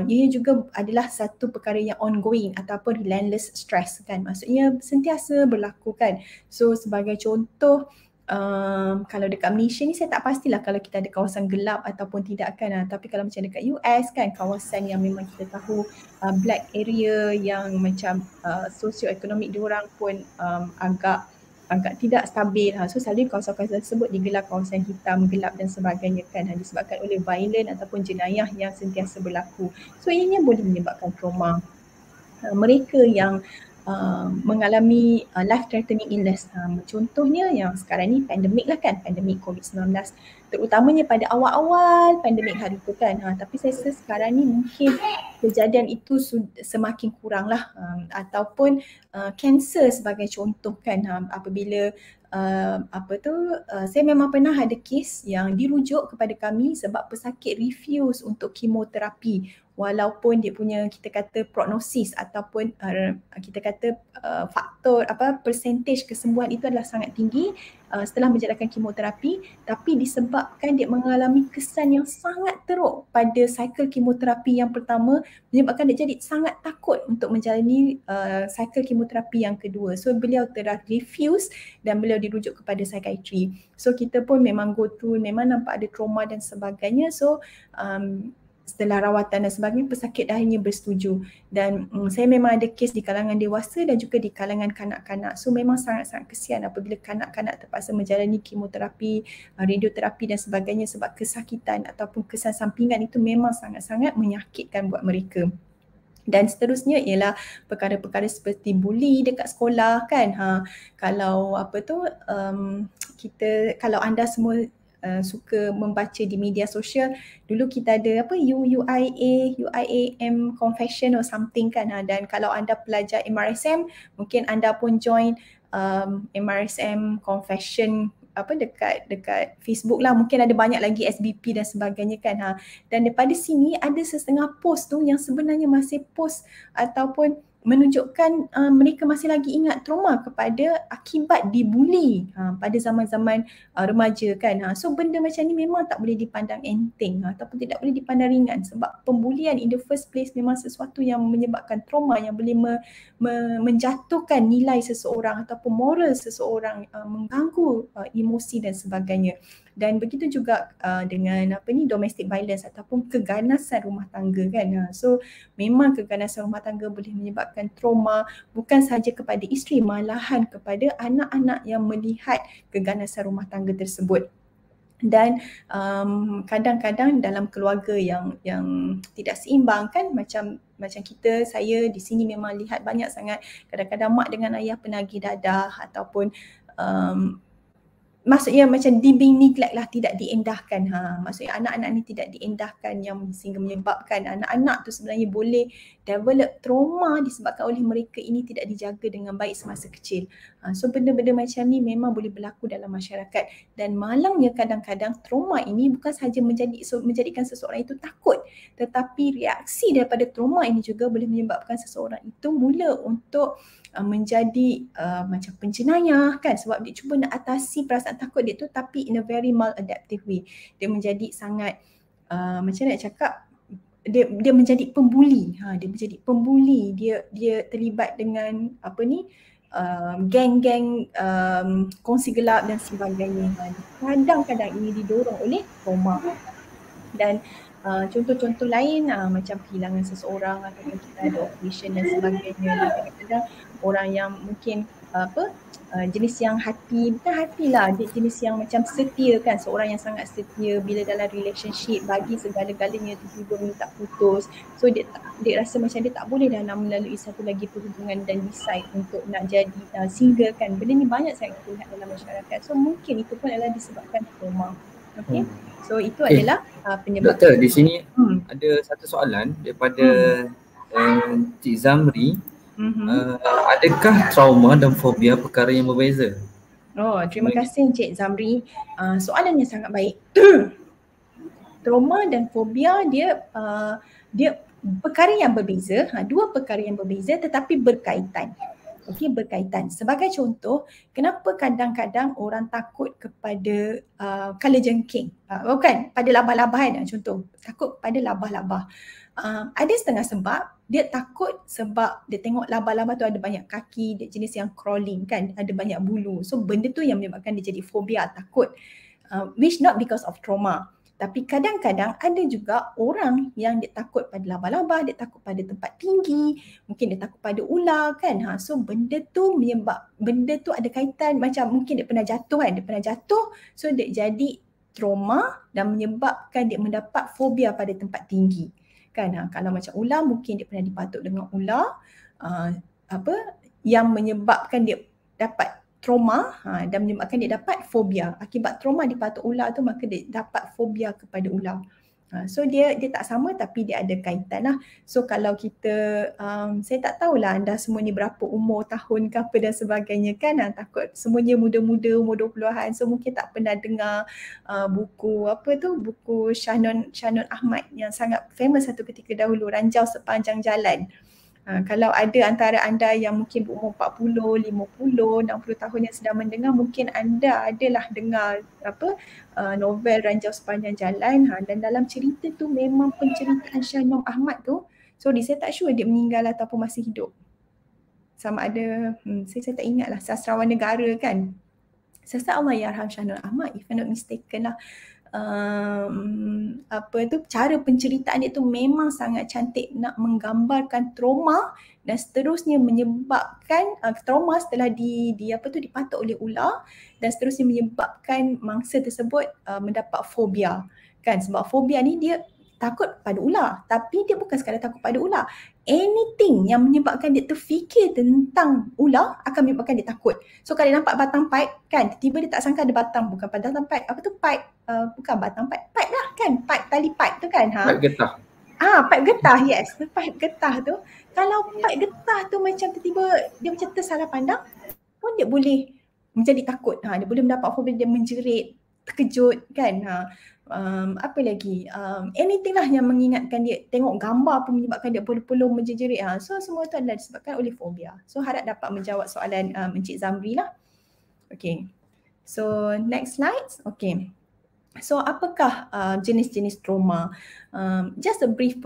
ia juga adalah satu perkara yang ongoing ataupun relentless stress kan. Maksudnya sentiasa berlaku kan. So sebagai contoh, kalau dekat Malaysia ni saya tak pastilah kalau kita ada kawasan gelap ataupun tidak kan. Tapi kalau macam dekat US kan, kawasan yang memang kita tahu black area yang macam sosioekonomik diorang pun agak tidak stabil. So selalu kawasan-kawasan tersebut digelar kawasan hitam, gelap dan sebagainya kan, disebabkan oleh violent ataupun jenayah yang sentiasa berlaku. So ianya boleh menyebabkan trauma. Mereka yang mengalami life threatening illness, contohnya yang sekarang ni pandemik lah kan, pandemik COVID-19, terutamanya pada awal-awal pandemik hari tu kan. Tapi saya rasa sekarang ni mungkin kejadian itu semakin kurang lah, ataupun kanser sebagai contoh kan. Apabila saya memang pernah ada kes yang dirujuk kepada kami sebab pesakit refuse untuk kemoterapi walaupun dia punya kita kata prognosis ataupun kita kata faktor percentage kesembuhan itu adalah sangat tinggi setelah menjalankan kemoterapi, tapi disebabkan dia mengalami kesan yang sangat teruk pada cycle kemoterapi yang pertama, menyebabkan dia jadi sangat takut untuk menjalani cycle kemoterapi yang kedua. So beliau refuse dan beliau dirujuk kepada psikiatri. So kita pun memang go through, memang nampak ada trauma dan sebagainya. So setelah rawatan dan sebagainya, pesakit akhirnya bersetuju. Dan saya memang ada kes di kalangan dewasa dan juga di kalangan kanak-kanak. So memang sangat-sangat kesian apabila kanak-kanak terpaksa menjalani kemoterapi, radioterapi dan sebagainya sebab kesakitan ataupun kesan sampingan itu memang sangat-sangat menyakitkan buat mereka. Dan seterusnya ialah perkara-perkara seperti buli dekat sekolah kan. Kalau kalau anda semua suka membaca di media sosial, dulu kita ada UIAM confession or something kan, dan kalau anda pelajar MRSM mungkin anda pun join MRSM confession dekat Facebook lah, mungkin ada banyak lagi SBP dan sebagainya kan. Dan daripada sini ada setengah post tu yang sebenarnya masih post ataupun menunjukkan mereka masih lagi ingat trauma kepada akibat dibuli pada zaman-zaman remaja kan. So benda macam ni memang tak boleh dipandang enteng ataupun tidak boleh dipandang ringan sebab pembulian in the first place memang sesuatu yang menyebabkan trauma yang boleh menjatuhkan nilai seseorang ataupun moral seseorang, mengganggu emosi dan sebagainya. Dan begitu juga dengan domestic violence ataupun keganasan rumah tangga kan. So memang keganasan rumah tangga boleh menyebabkan trauma bukan sahaja kepada isteri, malahan kepada anak-anak yang melihat keganasan rumah tangga tersebut. Dan kadang-kadang dalam keluarga yang tidak seimbang kan, macam saya di sini memang lihat banyak sangat kadang-kadang mak dengan ayah penagih dadah ataupun maksudnya macam being neglect lah, tidak diendahkan. Maksudnya anak-anak ni tidak diendahkan yang sehingga menyebabkan anak-anak tu sebenarnya boleh develop trauma disebabkan oleh mereka ini tidak dijaga dengan baik semasa kecil. So benda-benda macam ni memang boleh berlaku dalam masyarakat, dan malangnya kadang-kadang trauma ini bukan sahaja menjadikan seseorang itu takut, tetapi reaksi daripada trauma ini juga boleh menyebabkan seseorang itu mula untuk menjadi macam penjenayah kan, sebab dia cuba nak atasi perasaan takut dia tu tapi in a very maladaptive way. Dia menjadi sangat macam nak cakap, dia menjadi pembuli. Dia terlibat dengan geng-geng kongsi gelap dan sebagainya. Kadang-kadang ini didorong oleh trauma. Dan contoh-contoh lain macam kehilangan seseorang ataupun kita ada operation dan sebagainya. Kadang-kadang orang yang mungkin jenis yang bukan hati lah, dia jenis yang macam setia kan, seorang yang sangat setia bila dalam relationship bagi segala-galanya tiba-tiba minta putus. So dia rasa macam dia tak boleh dah nak melalui satu lagi perhubungan dan decide untuk nak jadi single kan. Benda ni banyak sangat kita lihat dalam masyarakat. So mungkin itu pun adalah disebabkan trauma. Okay. So itu adalah penyebab. Doktor, di sini ada satu soalan daripada Cik Zamri, adakah trauma dan fobia perkara yang berbeza? Oh, terima kasih Encik Zamri. Soalannya sangat baik. Trauma dan fobia dia perkara yang berbeza, dua perkara yang berbeza tetapi berkaitan. Okey, berkaitan. Sebagai contoh, kenapa kadang-kadang orang takut kepada kalajengking? Bukan, pada labah-labah kan, contoh. Takut pada labah-labah. Ada setengah sebab, dia takut sebab dia tengok labah-labah tu ada banyak kaki, dia jenis yang crawling kan, ada banyak bulu. So benda tu yang menyebabkan dia jadi fobia, takut. Which not because of trauma. Tapi kadang-kadang ada juga orang yang dia takut pada labah-labah, dia takut pada tempat tinggi, mungkin dia takut pada ular kan. So benda tu ada kaitan, macam mungkin dia pernah jatuh kan, so dia jadi trauma dan menyebabkan dia mendapat fobia pada tempat tinggi. Kan, kalau macam ular mungkin dia pernah dipatuk dengan ular, yang menyebabkan dia dapat trauma dan menyebabkan dia dapat fobia. Akibat trauma dipatuk ular tu, maka dia dapat fobia kepada ular. So dia tak sama tapi dia ada kaitan lah. So kalau kita, saya tak tahulah anda semua ni berapa umur, tahun ke apa dan sebagainya kan. Takut semuanya muda-muda, umur 20-an. So mungkin tak pernah dengar buku buku Shannon Ahmad yang sangat famous satu ketika dahulu, Ranjau Sepanjang Jalan. Kalau ada antara anda yang mungkin berumur 40, 50, 60 tahun yang sedang mendengar, mungkin anda adalah dengar novel Ranjau Sepanjang Jalan, dan dalam cerita tu memang penceritaan Shannon Ahmad tu, sorry saya tak sure dia meninggal ataupun masih hidup. Sama ada, saya tak ingat lah, sastrawan negara kan. Saya Allahyarham Shannon Ahmad, if I'm not mistaken lah. Cara penceritaan dia tu memang sangat cantik, nak menggambarkan trauma dan seterusnya menyebabkan trauma setelah dipatuk oleh ular dan seterusnya menyebabkan mangsa tersebut mendapat fobia kan. Sebab fobia ni dia takut pada ular, tapi dia bukan sekadar takut pada ular. Anything yang menyebabkan dia terfikir tentang ular akan menyebabkan dia takut. So kalau dia nampak batang pipe kan, tiba dia tak sangka ada batang, bukan batang pipe. Pipe? Bukan batang pipe. Pipe lah kan, pipe, tali pipe tu kan. Pipe getah. Pipe getah, yes. Pipe getah tu. Kalau pipe getah tu macam tiba-tiba dia macam tersalah pandang, pun dia boleh menjadi takut. Dia boleh mendapat fobia, dia menjerit, terkejut kan. Apa lagi, anything lah yang mengingatkan dia, tengok gambar pun menyebabkan dia pulung-pulung menjerit. So semua tu adalah disebabkan oleh fobia. So harap dapat menjawab soalan Encik Zamri lah. Okay, so next slide. Okay, so apakah jenis-jenis trauma? Just a brief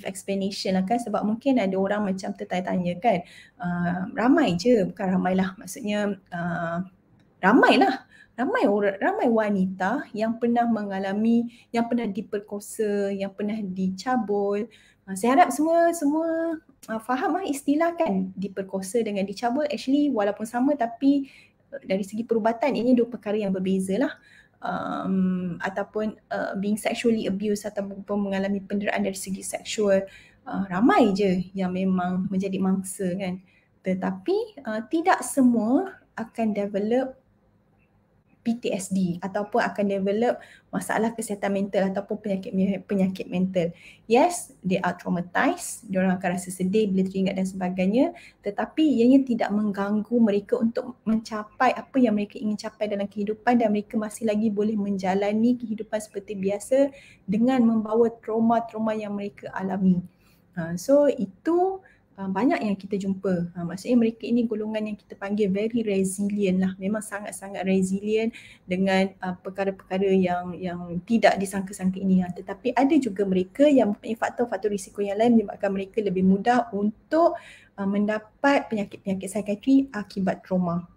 explanation lah kan, sebab mungkin ada orang macam tertanya-tanya kan, ramai je, bukan ramai lah, maksudnya ramai wanita yang pernah mengalami, yang pernah diperkosa, yang pernah dicabul. Saya harap semua faham istilah kan, diperkosa dengan dicabul actually walaupun sama tapi dari segi perubatan ini dua perkara yang berbeza lah. Ataupun being sexually abused ataupun mengalami penderaan dari segi seksual, ramai je yang memang menjadi mangsa kan. Tetapi tidak semua akan develop PTSD ataupun akan develop masalah kesihatan mental ataupun penyakit mental. Yes, they are traumatized, diorang akan rasa sedih bila teringat dan sebagainya, tetapi ianya tidak mengganggu mereka untuk mencapai apa yang mereka ingin capai dalam kehidupan dan mereka masih lagi boleh menjalani kehidupan seperti biasa dengan membawa trauma-trauma yang mereka alami. So itu banyak yang kita jumpa. Maksudnya mereka ini golongan yang kita panggil very resilient lah. Memang sangat-sangat resilient dengan perkara-perkara yang tidak disangka-sangka ini. Tetapi ada juga mereka yang mempunyai faktor-faktor risiko yang lain menyebabkan mereka lebih mudah untuk mendapat penyakit-penyakit psikiatri akibat trauma.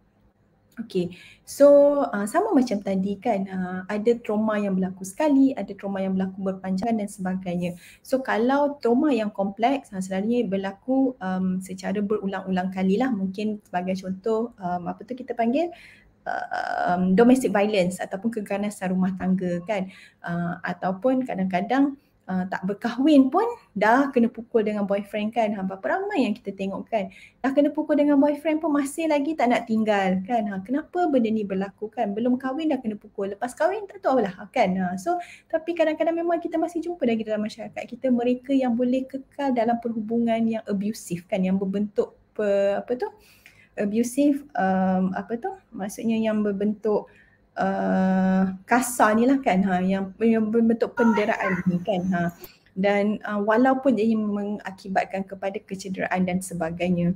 Okay, so sama macam tadi kan, ada trauma yang berlaku sekali, ada trauma yang berlaku berpanjangan dan sebagainya. So kalau trauma yang kompleks selalunya berlaku secara berulang-ulang kali lah. Mungkin sebagai contoh kita panggil domestic violence ataupun keganasan rumah tangga kan, ataupun kadang-kadang tak berkahwin pun dah kena pukul dengan boyfriend kan. Berapa ramai yang kita tengok kan. Dah kena pukul dengan boyfriend pun masih lagi tak nak tinggal kan. Kenapa benda ni berlaku kan? Belum kahwin dah kena pukul. Lepas kahwin tak tahu lah kan. So tapi kadang-kadang memang kita masih jumpa lagi dalam masyarakat kita mereka yang boleh kekal dalam perhubungan yang abusive kan. Yang berbentuk abusive, maksudnya yang berbentuk kasar ni lah kan, yang berbentuk penderaan ni kan, dan walaupun dia mengakibatkan kepada kecederaan dan sebagainya,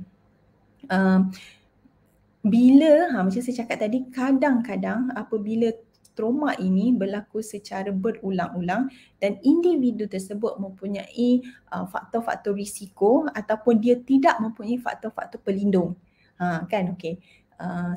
bila macam saya cakap tadi, kadang-kadang apabila trauma ini berlaku secara berulang-ulang dan individu tersebut mempunyai faktor-faktor risiko ataupun dia tidak mempunyai faktor-faktor pelindung, kan, okey.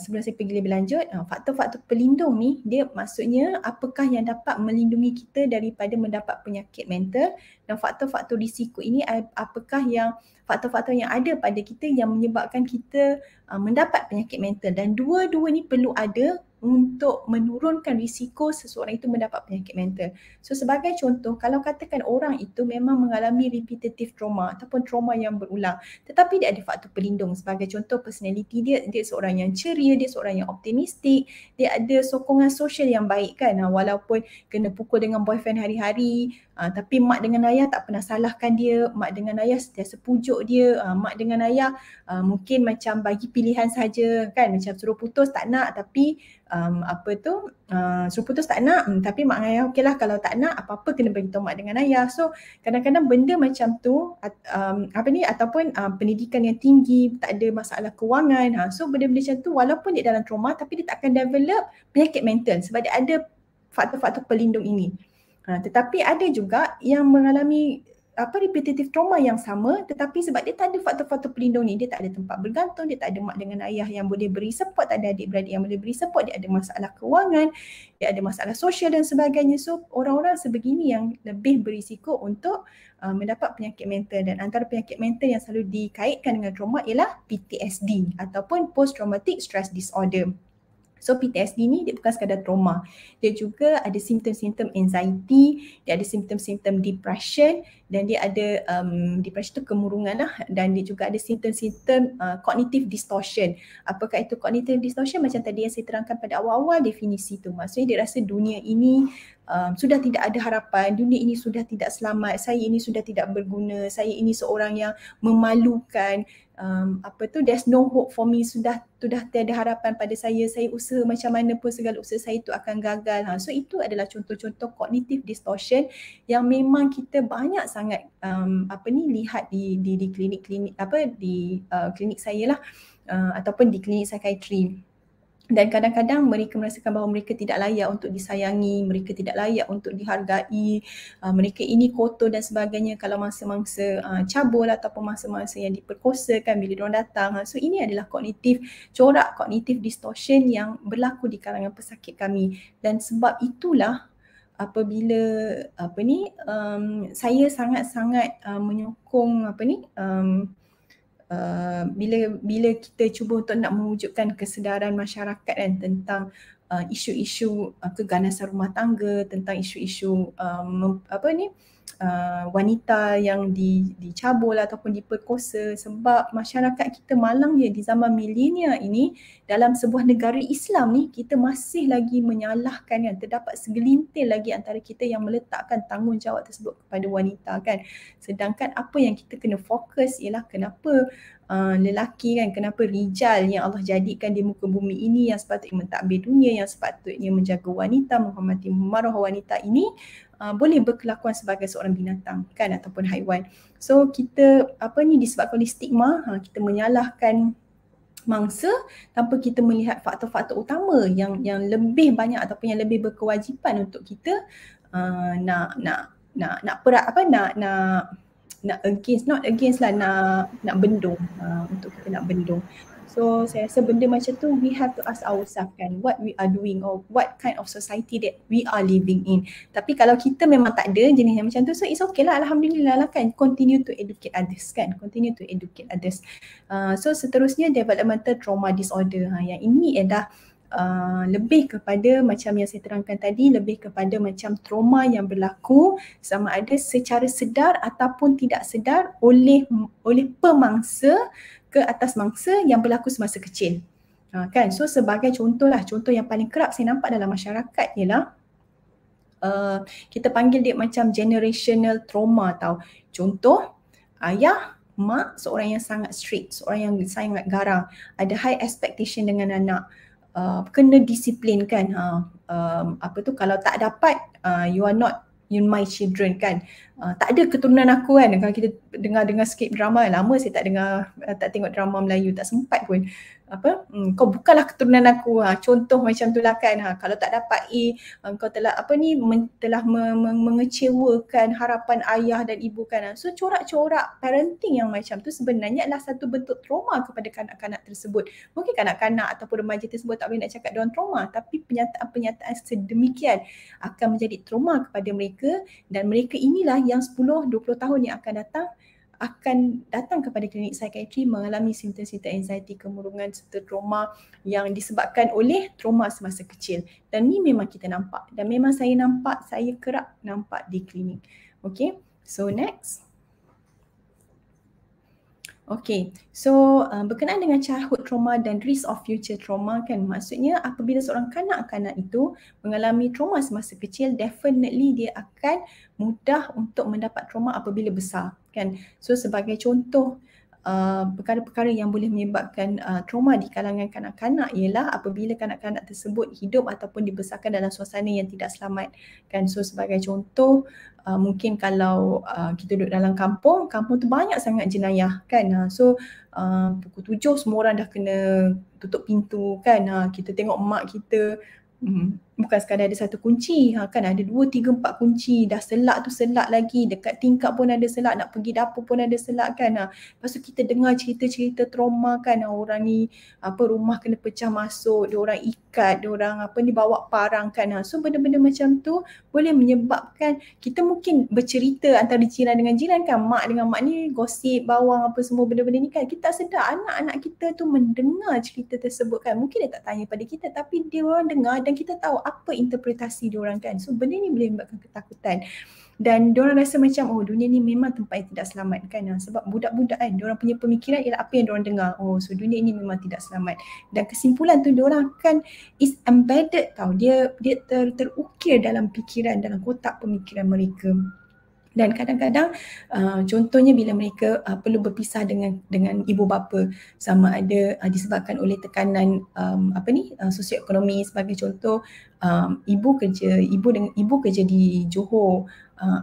Sebelum saya pergi lebih lanjut, faktor-faktor pelindung ni dia maksudnya apakah yang dapat melindungi kita daripada mendapat penyakit mental, dan faktor-faktor risiko ini apakah yang faktor-faktor yang ada pada kita yang menyebabkan kita mendapat penyakit mental, dan dua-dua ni perlu ada untuk menurunkan risiko seseorang itu mendapat penyakit mental. So sebagai contoh, kalau katakan orang itu memang mengalami repetitive trauma ataupun trauma yang berulang, tetapi dia ada faktor pelindung. Sebagai contoh, personality dia seorang yang ceria, dia seorang yang optimistik, dia ada sokongan sosial yang baik kan, walaupun kena pukul dengan boyfriend hari-hari, tapi mak dengan ayah tak pernah salahkan dia, mak dengan ayah sentiasa pujuk dia, mak dengan ayah mungkin macam bagi pilihan saja kan, macam suruh putus tak nak, tapi suruh putus tak nak, tapi mak dengan ayah okeylah, kalau tak nak apa-apa kena bagi tahu mak dengan ayah. So kadang-kadang benda macam tu ataupun pendidikan yang tinggi, tak ada masalah kewangan, so benda-benda macam tu walaupun dia dalam trauma tapi dia tak akan develop penyakit mental sebab dia ada faktor-faktor pelindung ini. Tetapi ada juga yang mengalami repetitive trauma yang sama, tetapi sebab dia tak ada faktor-faktor pelindung ni, dia tak ada tempat bergantung, dia tak ada mak dengan ayah yang boleh beri support, tak ada adik-beradik yang boleh beri support, dia ada masalah kewangan, dia ada masalah sosial dan sebagainya. So orang-orang sebegini yang lebih berisiko untuk mendapat penyakit mental, dan antara penyakit mental yang selalu dikaitkan dengan trauma ialah PTSD ataupun Post Traumatic Stress Disorder. So PTSD ni dia bukan sekadar trauma, dia juga ada simptom-simptom anxiety, dia ada simptom-simptom depression, dan dia ada depression tu kemurungan lah, dan dia juga ada simptom-simptom cognitive distortion. Apakah itu cognitive distortion? Macam tadi yang saya terangkan pada awal-awal definisi tu, maksudnya dia rasa dunia ini sudah tidak ada harapan, dunia ini sudah tidak selamat, saya ini sudah tidak berguna, saya ini seorang yang memalukan, there's no hope for me, sudah tiada harapan pada saya usaha macam mana pun segala usaha saya itu akan gagal. So itu adalah contoh-contoh cognitive distortion yang memang kita banyak sangat lihat di klinik-klinik klinik saya lah, ataupun di klinik psikiatri. Dan kadang-kadang mereka merasakan bahawa mereka tidak layak untuk disayangi, mereka tidak layak untuk dihargai, mereka ini kotor dan sebagainya kalau masa-masa cabul ataupun masa-masa yang diperkosakan bila diorang datang. So ini adalah corak kognitif distortion yang berlaku di kalangan pesakit kami, dan sebab itulah apabila saya sangat-sangat menyokong bila kita cuba untuk nak mewujudkan kesedaran masyarakat kan, tentang isu-isu keganasan rumah tangga, tentang isu-isu wanita yang dicabul ataupun diperkosa, sebab masyarakat kita malangnya di zaman milenial ini, dalam sebuah negara Islam ni, kita masih lagi menyalahkan kan, terdapat segelintir lagi antara kita yang meletakkan tanggungjawab tersebut kepada wanita kan. Sedangkan apa yang kita kena fokus ialah kenapa lelaki kan, kenapa rijal yang Allah jadikan di muka bumi ini, yang sepatutnya mentadbir dunia, yang sepatutnya menjaga wanita, menghormati maruah wanita ini, boleh berkelakuan sebagai seorang binatang kan, ataupun haiwan. So kita disebabkan oleh stigma, kita menyalahkan mangsa tanpa kita melihat faktor-faktor utama yang lebih banyak ataupun yang lebih berkewajipan untuk kita nak bendung, untuk kita nak bendung. So saya rasa benda macam tu we have to ask ourselves kan, what we are doing or what kind of society that we are living in. Tapi kalau kita memang tak ada jenis yang macam tu, so it's okay lah, alhamdulillah lah kan, continue to educate others kan, continue to educate others. So seterusnya developmental trauma disorder, yang ini adalah lebih kepada macam yang saya terangkan tadi, lebih kepada macam trauma yang berlaku sama ada secara sedar ataupun tidak sedar oleh pemangsa ke atas mangsa yang berlaku semasa kecil. Kan? So sebagai contoh yang paling kerap saya nampak dalam masyarakat ialah kita panggil dia macam generational trauma tau. Contoh, ayah, mak seorang yang sangat strict, seorang yang sangat garang, ada high expectation dengan anak, kena disiplin kan. Kalau tak dapat, you are not my children kan. Tak ada keturunan aku kan. Kalau kita dengar skip drama, lama saya tak tengok drama Melayu, tak sempat pun. Kau bukanlah keturunan aku. Contoh macam tu lah kan. Kalau tak dapat A, kau telah telah mengecewakan harapan ayah dan ibu kan. So corak-corak parenting yang macam tu sebenarnya adalah satu bentuk trauma kepada kanak-kanak tersebut. Mungkin kanak-kanak ataupun remaja tersebut tak boleh nak cakap diorang trauma, tapi penyataan sedemikian akan menjadi trauma kepada mereka, dan mereka inilah yang 10-20 tahun yang akan datang kepada klinik psikiatri mengalami simptom-simptom anxiety, kemurungan serta trauma yang disebabkan oleh trauma semasa kecil. Dan ni memang kita nampak, dan memang saya kerap nampak di klinik. Okay, so next. Okay, so berkenaan dengan childhood trauma dan risk of future trauma kan, maksudnya apabila seorang kanak-kanak itu mengalami trauma semasa kecil, definitely dia akan mudah untuk mendapat trauma apabila besar kan. So sebagai contoh, perkara-perkara yang boleh menyebabkan trauma di kalangan kanak-kanak ialah apabila kanak-kanak tersebut hidup ataupun dibesarkan dalam suasana yang tidak selamat kan. So sebagai contoh, mungkin kalau kita duduk dalam kampung tu banyak sangat jenayah kan. So pukul 7 semua orang dah kena tutup pintu kan. Kita tengok mak kita bukan sekadar ada satu kunci, kan ada 2, 3, 4 kunci, dah selak tu selak lagi, dekat tingkap pun ada selak, nak pergi dapur pun ada selak kan. Lepas tu kita dengar cerita-cerita trauma kan, orang ni rumah kena pecah masuk, dia orang ikat, dia orang bawa parang kan. So benda-benda macam tu boleh menyebabkan kita mungkin bercerita antara jiran dengan jiran kan, mak dengan mak ni gosip bawang apa semua benda-benda ni kan, kita tak sedar anak-anak kita tu mendengar cerita tersebut kan. Mungkin dia tak tanya pada kita, tapi dia orang dengar dan kita tahu apa interpretasi diorang kan. So benda ni boleh menyebabkan ketakutan, dan diorang rasa macam dunia ni memang tempat yang tidak selamat kan. Sebab budak-budak kan, diorang punya pemikiran ialah apa yang diorang dengar. So dunia ini memang tidak selamat, dan kesimpulan tu diorang kan is embedded tau, dia terukir dalam fikiran, dalam kotak pemikiran mereka. Dan kadang-kadang contohnya bila mereka perlu berpisah dengan ibu bapa, sama ada disebabkan oleh tekanan sosioekonomi. Sebagai contoh, ibu kerja di Johor,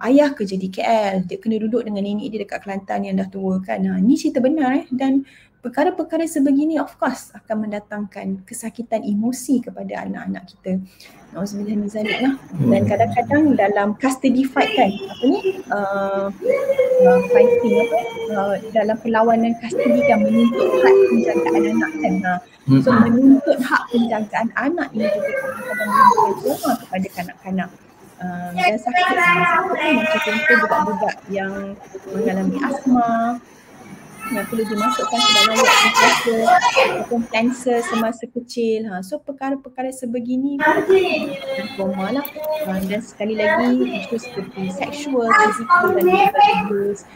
ayah kerja di KL, dia kena duduk dengan nenek dia dekat Kelantan yang dah tua kan. Ni cerita benar dan perkara-perkara sebegini of course akan mendatangkan kesakitan emosi kepada anak-anak kita. Nauzubillah min zalik lah. Dan kadang-kadang dalam custody fight kan, dalam perlawanan custody kan, menuntut hak penjagaan anak kan. So menuntut hak penjagaan anak ini juga kadang-kadang memberikan trauma kepada kanak-kanak. Dan sakit macam contoh budak-budak yang mengalami asma, yang perlu dimasukkan ke dalam ward intensif ataupun kanser semasa kecil. So perkara-perkara sebegini trauma lah. Dan sekali lagi isu seperti sexual, physical dan mental abuse,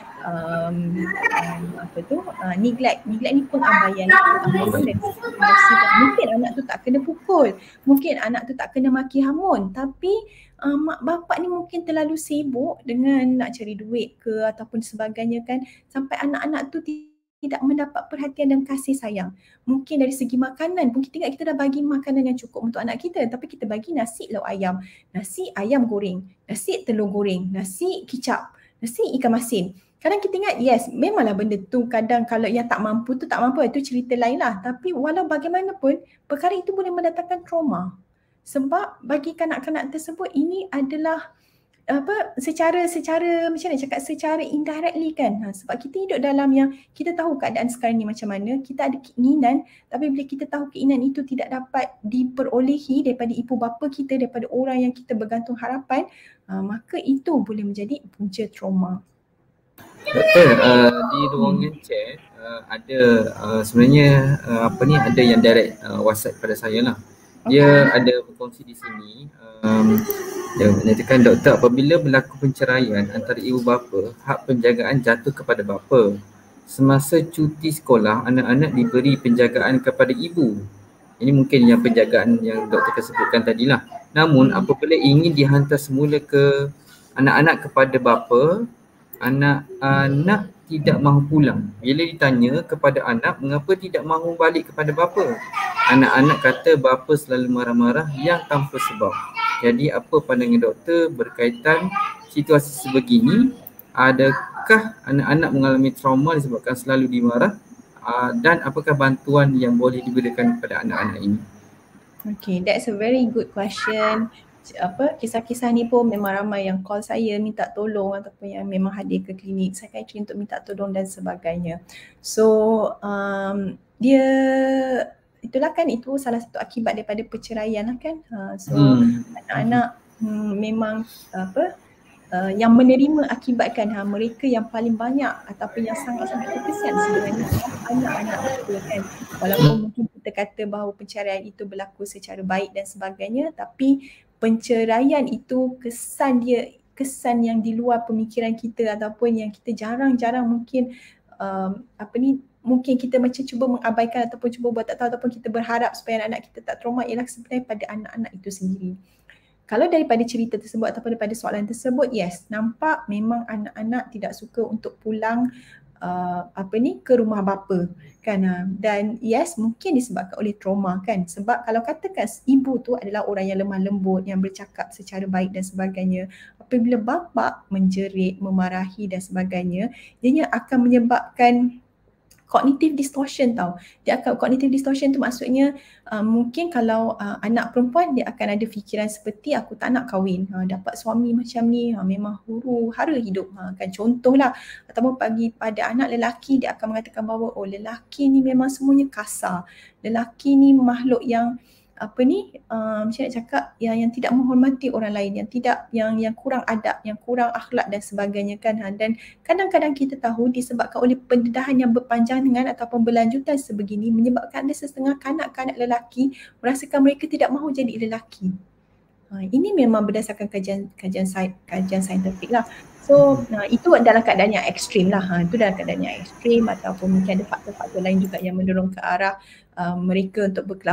neglect ni pun ambaian dari segi emosi. Mungkin anak tu tak kena pukul, mungkin anak tu tak kena maki hamun, tapi mak bapak ni mungkin terlalu sibuk dengan nak cari duit ke ataupun sebagainya kan, sampai anak-anak tu tidak mendapat perhatian dan kasih sayang. Mungkin dari segi makanan, mungkin kita dah bagi makanan yang cukup untuk anak kita, tapi kita bagi nasi lauk ayam, nasi ayam goreng, nasi telur goreng, nasi kicap, nasi ikan masin. Kadang kita ingat yes, memanglah benda tu kadang kalau yang tak mampu tu tak mampu, itu cerita lain lah. Tapi walau bagaimanapun, perkara itu boleh mendatangkan trauma. Sebab bagi kanak-kanak tersebut ini adalah secara macam mana cakap, secara indirectly kan. Sebab kita hidup dalam yang kita tahu keadaan sekarang ni macam mana, kita ada keinginan, tapi bila kita tahu keinginan itu tidak dapat diperolehi daripada ibu bapa kita, daripada orang yang kita bergantung harapan, maka itu boleh menjadi punca trauma. Doktor, di ruangan chat ada sebenarnya ada yang direct WhatsApp pada saya lah. Dia ada berkongsi di sini. Dia menyatakan, doktor, apabila berlaku penceraian antara ibu bapa, hak penjagaan jatuh kepada bapa. Semasa cuti sekolah, anak-anak diberi penjagaan kepada ibu. Ini mungkin yang penjagaan yang doktor sebutkan tadilah. Namun apabila ingin dihantar semula ke anak-anak kepada bapa, anak-anak tidak mahu pulang. Bila ditanya kepada anak mengapa tidak mahu balik kepada bapa, anak-anak kata bapa selalu marah-marah yang tanpa sebab. Jadi apa pandangan doktor berkaitan situasi sebegini? Adakah anak-anak mengalami trauma disebabkan selalu dimarah? Dan apakah bantuan yang boleh diberikan kepada anak-anak ini? Okay, that's a very good question. Kisah-kisah ni pun memang ramai yang call saya minta tolong ataupun yang memang hadir ke klinik psikiatri untuk minta tolong dan sebagainya. So dia itulah kan, itu salah satu akibat daripada perceraian lah kan. So anak-anak memang yang menerima akibatkan mereka yang paling banyak ataupun yang sangat-sangat terkesan sebenarnya anak-anak kita kan. Walaupun mungkin kita kata bahawa perceraian itu berlaku secara baik dan sebagainya, tapi penceraian itu kesan yang di luar pemikiran kita ataupun yang kita jarang-jarang mungkin mungkin kita macam cuba mengabaikan ataupun cuba buat tak tahu ataupun kita berharap supaya anak-anak kita tak trauma, ialah sebenarnya pada anak-anak itu sendiri. Kalau daripada cerita tersebut ataupun daripada soalan tersebut, yes, nampak memang anak-anak tidak suka untuk pulang ke rumah bapa kan. Dan yes, mungkin disebabkan oleh trauma kan. Sebab kalau katakan ibu tu adalah orang yang lemah lembut, yang bercakap secara baik dan sebagainya, apabila bapa menjerit, memarahi dan sebagainya, dia akan menyebabkan cognitive distortion tau. Cognitive distortion tu maksudnya mungkin kalau anak perempuan dia akan ada fikiran seperti aku tak nak kahwin, dapat suami macam ni memang huru-hara hidup kan, contohlah. Ataupun bagi pada anak lelaki, dia akan mengatakan bahawa lelaki ni memang semuanya kasar, lelaki ni makhluk yang macam nak cakap, yang tidak menghormati orang lain, yang kurang adab, yang kurang akhlak dan sebagainya kan. Dan kadang-kadang kita tahu disebabkan oleh pendedahan yang berpanjangan ataupun berlanjutan sebegini, menyebabkan ada setengah kanak-kanak lelaki merasakan mereka tidak mahu jadi lelaki. Ini memang berdasarkan kajian saintifik lah. So itu dalam keadaan yang ekstrim lah. Itu dalam keadaan yang ekstrim, ataupun mungkin ada faktor-faktor lain juga yang mendorong ke arah mereka untuk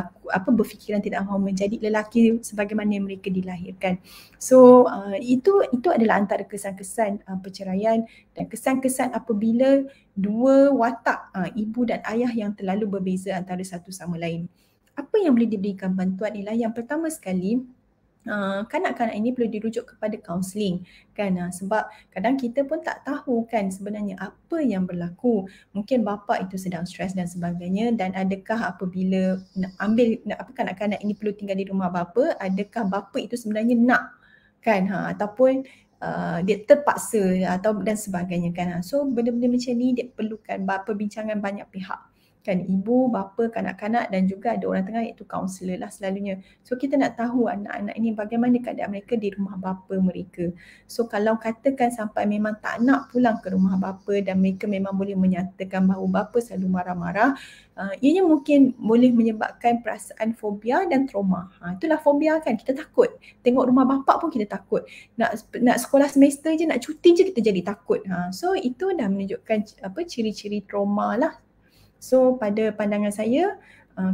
berfikiran tidak mahu menjadi lelaki sebagaimana yang mereka dilahirkan. So itu adalah antara kesan-kesan perceraian dan kesan-kesan apabila dua watak ibu dan ayah yang terlalu berbeza antara satu sama lain. Apa yang boleh diberikan bantuan ialah yang pertama sekali, kanak-kanak ini perlu dirujuk kepada kaunseling kan, sebab kadang kita pun tak tahu kan sebenarnya apa yang berlaku. Mungkin bapa itu sedang stres dan sebagainya, dan adakah apabila kanak-kanak ini perlu tinggal di rumah bapa, adakah bapa itu sebenarnya nak kan, ataupun dia terpaksa atau dan sebagainya kan. So benda-benda macam ni dia perlukan perbincangan banyak pihak kan, ibu, bapa, kanak-kanak dan juga ada orang tengah iaitu kaunselor lah selalunya. So kita nak tahu anak-anak ini bagaimana keadaan mereka di rumah bapa mereka. So kalau katakan sampai memang tak nak pulang ke rumah bapa dan mereka memang boleh menyatakan bahawa bapa selalu marah-marah, ianya mungkin boleh menyebabkan perasaan fobia dan trauma. Itulah fobia kan, kita takut. Tengok rumah bapa pun kita takut. Nak sekolah semester je, nak cuti je kita jadi takut. So itu dah menunjukkan ciri-ciri trauma lah. So pada pandangan saya,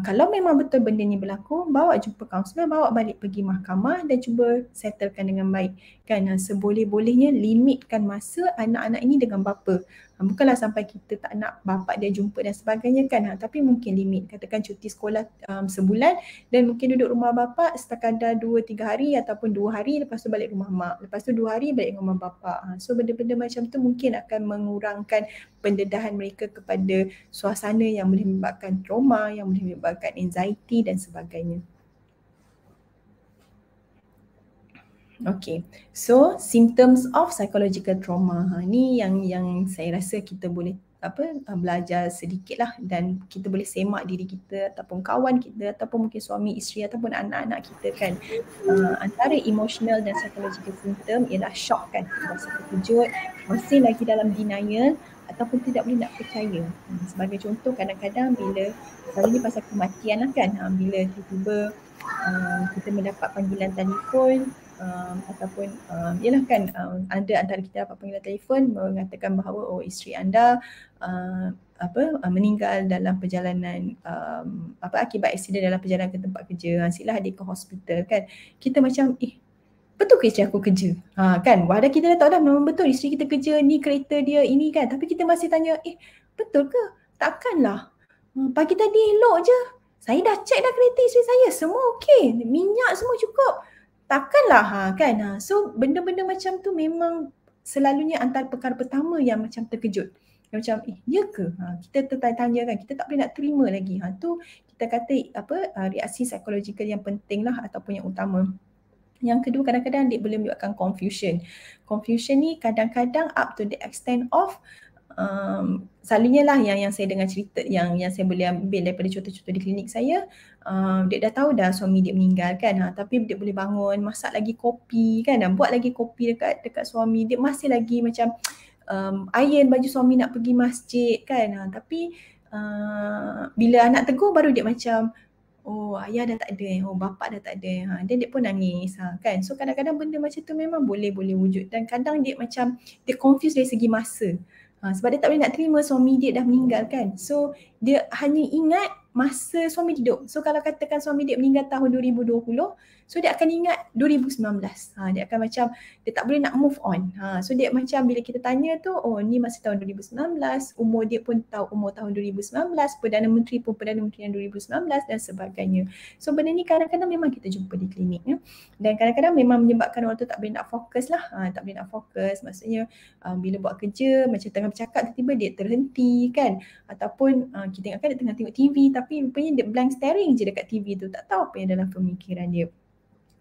kalau memang betul benda ni berlaku, bawa jumpa kaunselor, bawa balik pergi mahkamah dan cuba settlekan dengan baik kan. Seboleh-bolehnya limitkan masa anak-anak ini dengan bapa. Bukanlah sampai kita tak nak bapa dia jumpa dan sebagainya kan, tapi mungkin limit, katakan cuti sekolah sebulan dan mungkin duduk rumah bapa sekadar 2-3 hari ataupun 2 hari, lepas tu balik rumah mak, lepas tu 2 hari balik rumah bapa. So benda-benda macam tu mungkin akan mengurangkan pendedahan mereka kepada suasana yang boleh menyebabkan trauma, yang boleh menyebabkan anxiety dan sebagainya. Okay, so symptoms of psychological trauma, ni yang saya rasa kita boleh belajar sedikit lah, dan kita boleh semak diri kita ataupun kawan kita ataupun mungkin suami, isteri ataupun anak-anak kita kan. Antara emotional dan psychological symptom ialah shock kan, rasa terkejut, masih lagi dalam denial ataupun tidak boleh nak percaya. Sebagai contoh, kadang-kadang bila, selalunya pasal kematian lah kan, bila tiba-tiba kita mendapat panggilan telefon ataupun ialah kan ada antara kita dapat panggilan telefon mengatakan bahawa isteri anda meninggal dalam perjalanan akibat aksiden dalam perjalanan ke tempat kerja, silalah hadir ke hospital kan. Kita macam betul ke isteri aku kerja? Kan, padahal kita dah tahu dah memang betul isteri kita kerja, ni kereta dia ini kan, tapi kita masih tanya betul ke? Takkanlah pagi tadi elok je, saya dah cek dah kereta isteri saya, semua okey, minyak semua cukup, takkanlah kan. So benda-benda macam tu memang selalunya antara perkara pertama yang macam terkejut, yang macam ya ke? Kita tertanya kan, kita tak boleh nak terima lagi. Tu kita kata reaksi psikologikal yang penting lah ataupun yang utama. Yang kedua, kadang-kadang dia boleh menyebabkan confusion. Confusion ni kadang-kadang up to the extent of selalunya lah yang saya dengar cerita yang saya boleh ambil daripada contoh-contoh di klinik saya, dia dah tahu dah suami dia meninggal kan, tapi dia boleh bangun masak lagi kopi kan, buat lagi kopi dekat suami dia, masih lagi macam iron baju suami nak pergi masjid kan, tapi bila anak tegur baru dia macam ayah dah tak ada, bapak dah tak ada, dan dia pun nangis kan. So kadang-kadang benda macam tu memang boleh wujud, dan kadang dia macam dia confused dari segi masa. Sebab dia tak boleh nak terima suami dia dah meninggal kan. So dia hanya ingat masa suami hidup. So kalau katakan suami dia meninggal tahun 2020, so dia akan ingat 2019. Dia akan macam dia tak boleh nak move on. So dia macam bila kita tanya tu, ni masih tahun 2019, umur dia pun tahu umur tahun 2019, Perdana Menteri pun Perdana Menteri yang 2019 dan sebagainya. So benda ni kadang-kadang memang kita jumpa di klinik ya. Dan kadang-kadang memang menyebabkan orang tu tak boleh nak fokus lah. Tak boleh nak fokus, maksudnya bila buat kerja macam tengah bercakap tiba-tiba dia terhenti kan, ataupun kita ingatkan dia tengah tengok TV tapi rupanya dia blank staring je dekat TV tu, tak tahu apa yang dalam pemikiran dia.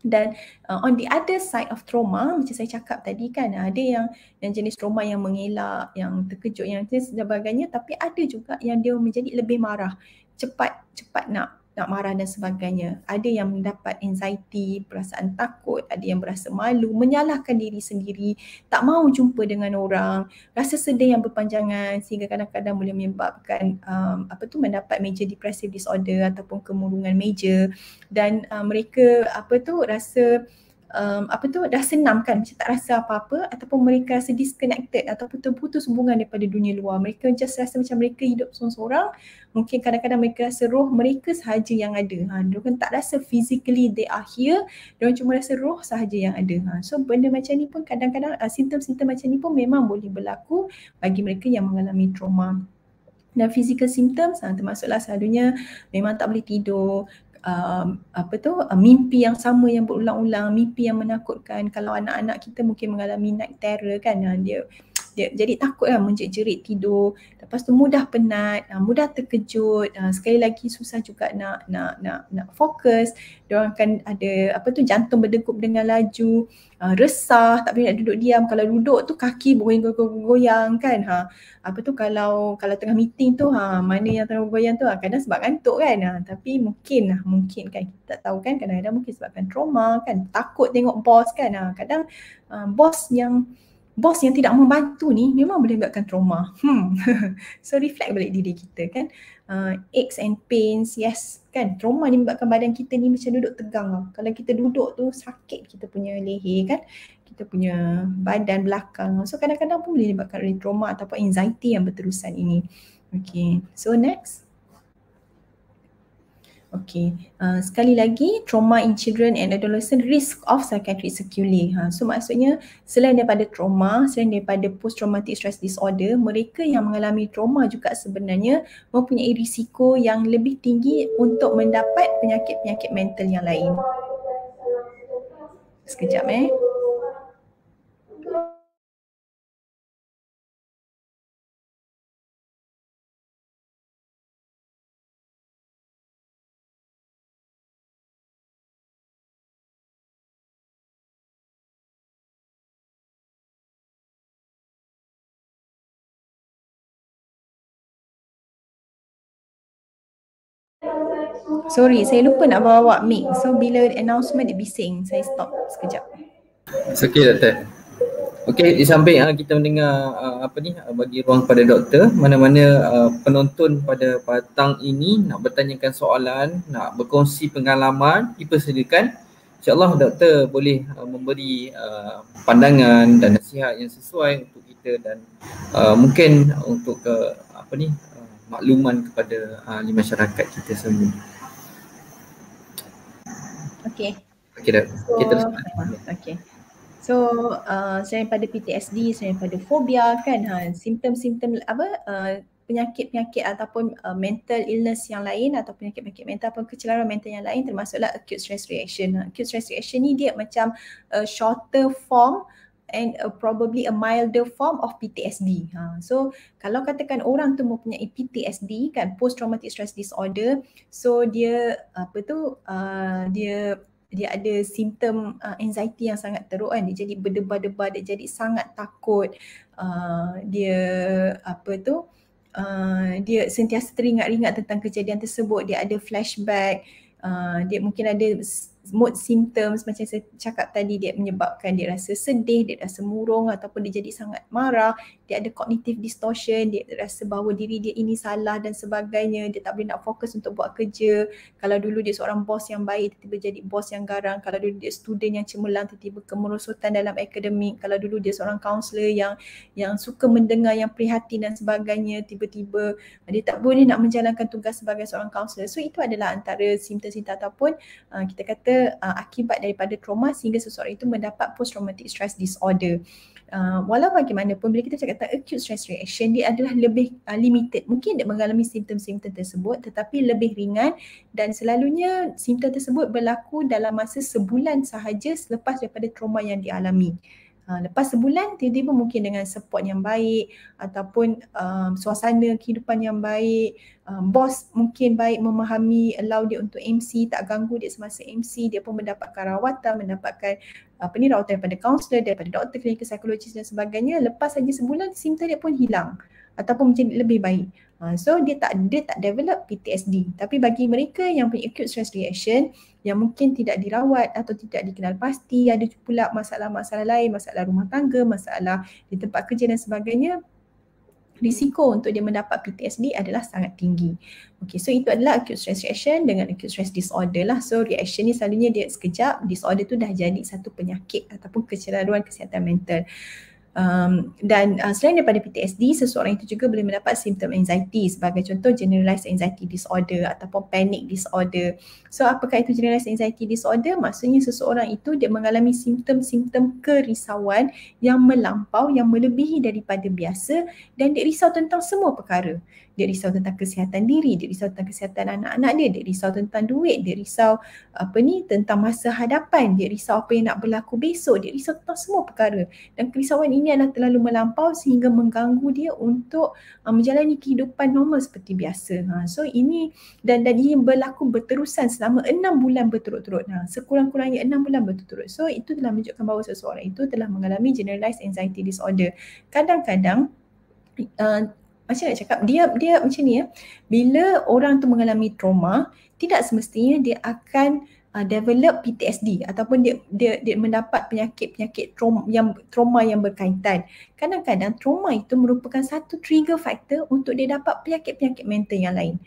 Dan on the other side of trauma, macam saya cakap tadi kan, ada yang jenis trauma yang mengelak, yang terkejut, yang sebagainya, tapi ada juga yang dia menjadi lebih marah, cepat nak marah dan sebagainya. Ada yang mendapat anxiety, perasaan takut, ada yang berasa malu, menyalahkan diri sendiri, tak mahu jumpa dengan orang, rasa sedih yang berpanjangan sehingga kadang-kadang boleh menyebabkan mendapat major depressive disorder ataupun kemurungan major, dan mereka rasa dah senam kan, macam tak rasa apa-apa, ataupun mereka rasa disconnected ataupun terputus hubungan daripada dunia luar. Mereka just rasa macam mereka hidup seorang-seorang. Mungkin kadang-kadang mereka rasa roh mereka sahaja yang ada. Mereka tak rasa physically they are here, mereka cuma rasa roh sahaja yang ada. So benda macam ni pun kadang-kadang simptom-simptom macam ni pun memang boleh berlaku bagi mereka yang mengalami trauma. Dan physical symptoms termasuklah selalunya memang tak boleh tidur, mimpi yang sama yang berulang-ulang, mimpi yang menakutkan. Kalau anak-anak kita mungkin mengalami night terror kan, dia jadi takut lah, menjerit-jerit tidur. Lepas tu mudah penat, mudah terkejut, sekali lagi susah juga nak fokus. Diorang akan ada jantung berdegup dengan laju, resah, tak boleh nak duduk diam. Kalau duduk tu kaki bergoyang-goyang kan. Kalau tengah meeting tu mana yang tengah bergoyang tu kadang sebab ngantuk kan. Tapi mungkin kan, kita tak tahu kan, kadang-kadang mungkin sebabkan trauma kan, takut tengok bos kan. Kadang bos yang tidak membantu ni memang boleh menyebabkan trauma. So reflect balik diri kita kan. Aches and pains, yes kan, trauma ni menyebabkan badan kita ni macam duduk tegang. Kalau kita duduk tu sakit kita punya leher kan, kita punya badan belakang. So kadang-kadang pun boleh menyebabkan oleh trauma ataupun anxiety yang berterusan ini. Okay, so next. Okay, sekali lagi, trauma in children and adolescent, risk of psychiatric sequelae. So maksudnya selain daripada trauma, selain daripada post traumatic stress disorder, mereka yang mengalami trauma juga sebenarnya mempunyai risiko yang lebih tinggi untuk mendapat penyakit-penyakit mental yang lain. Sekejap Sorry, saya lupa nak bawa mic. So bila announcement dia bising, saya stop sekejap. It's okay, Doktor. Okey, di samping kita mendengar bagi ruang pada doktor, mana-mana penonton pada petang ini nak bertanyakan soalan, nak berkongsi pengalaman, dipersilakan. InsyaAllah doktor boleh memberi pandangan dan nasihat yang sesuai untuk kita dan mungkin untuk makluman kepada ahli masyarakat kita semua. Okey. Okey dah. Kita okey. So selain pada PTSD, selain pada fobia kan, simptom-simptom penyakit-penyakit ataupun mental illness yang lain atau penyakit-penyakit mental ataupun kecelakaan mental yang lain termasuklah acute stress reaction. Acute stress reaction ni dia macam shorter form and probably a milder form of PTSD. So kalau katakan orang tu mempunyai PTSD kan, post traumatic stress disorder, so dia dia ada simptom anxiety yang sangat teruk kan, dia jadi berdebar-debar, dia jadi sangat takut, dia dia sentiasa teringat-ingat tentang kejadian tersebut, dia ada flashback, dia mungkin ada mood symptoms macam saya cakap tadi, dia menyebabkan dia rasa sedih, dia rasa murung ataupun dia jadi sangat marah, dia ada cognitive distortion, dia rasa bahawa diri dia ini salah dan sebagainya, dia tak boleh nak fokus untuk buat kerja. Kalau dulu dia seorang bos yang baik, tiba-tiba jadi bos yang garang. Kalau dulu dia student yang cemerlang, tiba-tiba kemerosotan dalam akademik. Kalau dulu dia seorang kaunselor yang suka mendengar, yang prihatin dan sebagainya, tiba-tiba dia tak boleh nak menjalankan tugas sebagai seorang kaunselor. So itu adalah antara simptom-simptom ataupun kita kata akibat daripada trauma sehingga seseorang itu mendapat post traumatic stress disorder. Walau bagaimanapun bila kita cakap tentang acute stress reaction, dia adalah lebih limited. Mungkin dia mengalami simptom-simptom tersebut tetapi lebih ringan dan selalunya simptom tersebut berlaku dalam masa sebulan sahaja selepas daripada trauma yang dialami. Lepas sebulan tiba-tiba mungkin dengan support yang baik ataupun suasana kehidupan yang baik, bos mungkin baik memahami, allow dia untuk MC, tak ganggu dia semasa MC, dia pun mendapatkan rawatan, mendapatkan rawatan daripada kaunselor, daripada doktor, klinikal psikologis dan sebagainya. Lepas saja sebulan simptom dia pun hilang ataupun menjadi lebih baik. So dia tak develop PTSD. Tapi bagi mereka yang punya acute stress reaction yang mungkin tidak dirawat atau tidak dikenal pasti, ada pula masalah-masalah lain, masalah rumah tangga, masalah di tempat kerja dan sebagainya, risiko untuk dia mendapat PTSD adalah sangat tinggi. Okay, so itu adalah acute stress reaction dengan acute stress disorder lah. So reaction ni selalunya dia sekejap, disorder tu dah jadi satu penyakit ataupun kecelaruan kesihatan mental. Dan selain daripada PTSD, seseorang itu juga boleh mendapat simptom anxiety, sebagai contoh generalized anxiety disorder ataupun panic disorder. So apakah itu generalized anxiety disorder? Maksudnya seseorang itu dia mengalami simptom-simptom kerisauan yang melampau, yang melebihi daripada biasa dan dia risau tentang semua perkara. Dia risau tentang kesihatan diri, dia risau tentang kesihatan anak-anak dia risau tentang duit, dia risau tentang masa hadapan, dia risau apa yang nak berlaku besok, dia risau tentang semua perkara. Dan kerisauan ini adalah terlalu melampau sehingga mengganggu dia untuk menjalani kehidupan normal seperti biasa. So ini dan ini berlaku berterusan selama 6 bulan berturut-turut. Sekurang-kurangnya 6 bulan berturut-turut. So itu telah menunjukkan bahawa seseorang itu telah mengalami generalized anxiety disorder. Kadang-kadang macam nak cakap, dia macam ni bila orang tu mengalami trauma, tidak semestinya dia akan develop PTSD ataupun dia mendapat penyakit-penyakit trauma yang berkaitan. Kadang-kadang trauma itu merupakan satu trigger factor untuk dia dapat penyakit-penyakit mental yang lain.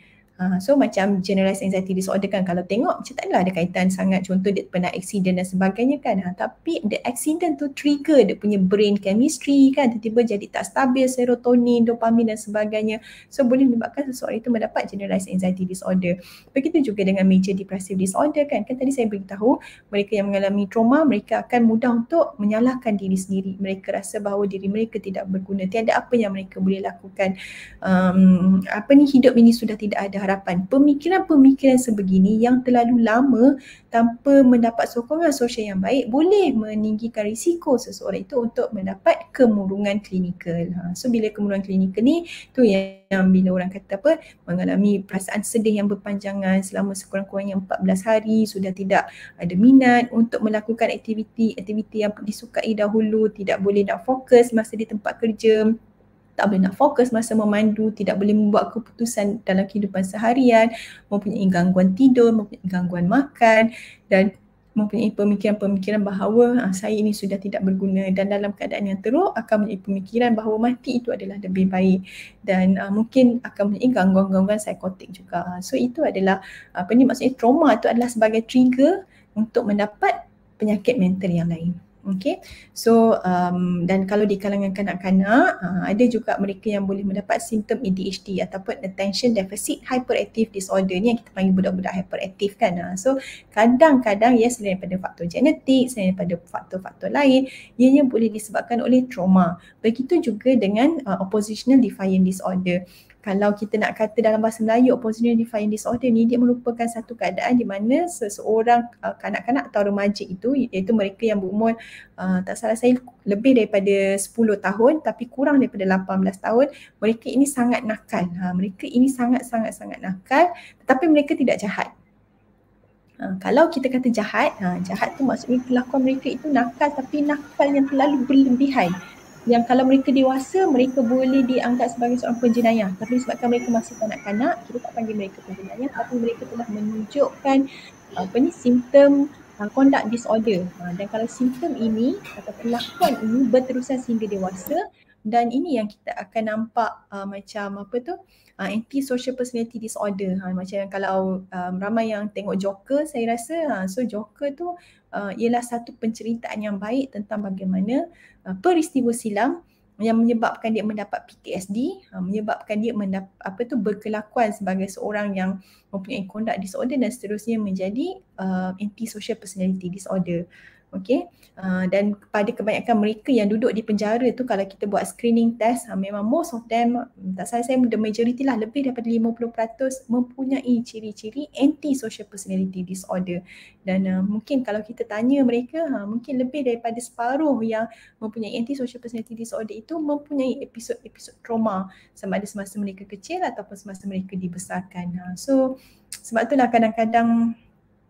So macam generalized anxiety disorder kan, kalau tengok macam tak adalah ada kaitan sangat, contoh dia pernah accident dan sebagainya kan, tapi the accident tu trigger dia punya brain chemistry kan, tiba-tiba jadi tak stabil serotonin, dopamin dan sebagainya. So boleh menyebabkan seseorang itu mendapat generalized anxiety disorder. Begitu juga dengan major depressive disorder kan tadi saya beritahu, mereka yang mengalami trauma, mereka akan mudah untuk menyalahkan diri sendiri. Mereka rasa bahawa diri mereka tidak berguna, tiada apa yang mereka boleh lakukan, hidup ini sudah tidak ada harapan. Pemikiran-pemikiran sebegini yang terlalu lama tanpa mendapat sokongan sosial yang baik boleh meninggikan risiko seseorang itu untuk mendapat kemurungan klinikal. So bila kemurungan klinikal ni tu yang bila orang kata mengalami perasaan sedih yang berpanjangan selama sekurang-kurangnya 14 hari, sudah tidak ada minat untuk melakukan aktiviti yang disukai dahulu, tidak boleh nak fokus masa di tempat kerja, tak boleh nak fokus masa memandu, tidak boleh membuat keputusan dalam kehidupan seharian, mempunyai gangguan tidur, mempunyai gangguan makan dan mempunyai pemikiran-pemikiran bahawa saya ini sudah tidak berguna, dan dalam keadaan yang teruk akan mempunyai pemikiran bahawa mati itu adalah lebih baik, dan mungkin akan mempunyai gangguan-gangguan psikotik juga. So itu adalah maksudnya trauma itu adalah sebagai trigger untuk mendapat penyakit mental yang lain. Okay, so dan kalau di kalangan kanak-kanak ada juga mereka yang boleh mendapat simptom ADHD ataupun Attention Deficit Hyperactive Disorder, ni yang kita panggil budak-budak hyperaktif kan. So kadang-kadang selain daripada faktor genetik, selain daripada faktor-faktor lain, ianya boleh disebabkan oleh trauma. Begitu juga dengan Oppositional Defiant Disorder. Kalau kita nak kata dalam bahasa Melayu, Oppositional Defiant Disorder ni, dia merupakan satu keadaan di mana seseorang kanak-kanak atau remaja itu, iaitu mereka yang berumur tak salah saya lebih daripada 10 tahun tapi kurang daripada 18 tahun, mereka ini sangat nakal. Mereka ini sangat-sangat nakal, tetapi mereka tidak jahat. Kalau kita kata jahat, jahat tu maksudnya kelakuan mereka itu nakal, tapi nakal yang terlalu berlebihan. Yang kalau mereka dewasa, mereka boleh dianggap sebagai seorang penjenayah. Tapi sebabkan mereka masih kanak-kanak, kita tak panggil mereka penjenayah, tapi mereka telah menunjukkan simptom conduct disorder. Dan kalau simptom ini atau kelakuan ini berterusan sehingga dewasa, dan ini yang kita akan nampak macam anti-social personality disorder. Macam kalau ramai yang tengok Joker, saya rasa. So Joker tu ialah satu penceritaan yang baik tentang bagaimana peristiwa silam yang menyebabkan dia mendapat PTSD, menyebabkan dia berkelakuan sebagai seorang yang mempunyai conduct disorder dan seterusnya menjadi anti-social personality disorder. Okay, dan kepada kebanyakan mereka yang duduk di penjara tu, kalau kita buat screening test, memang most of them, tak salah saya the majority lah, lebih daripada 50% mempunyai ciri-ciri anti-social personality disorder. Dan mungkin kalau kita tanya mereka, mungkin lebih daripada separuh yang mempunyai anti-social personality disorder itu mempunyai episod trauma, sama ada semasa mereka kecil ataupun semasa mereka dibesarkan. So sebab itulah kadang-kadang,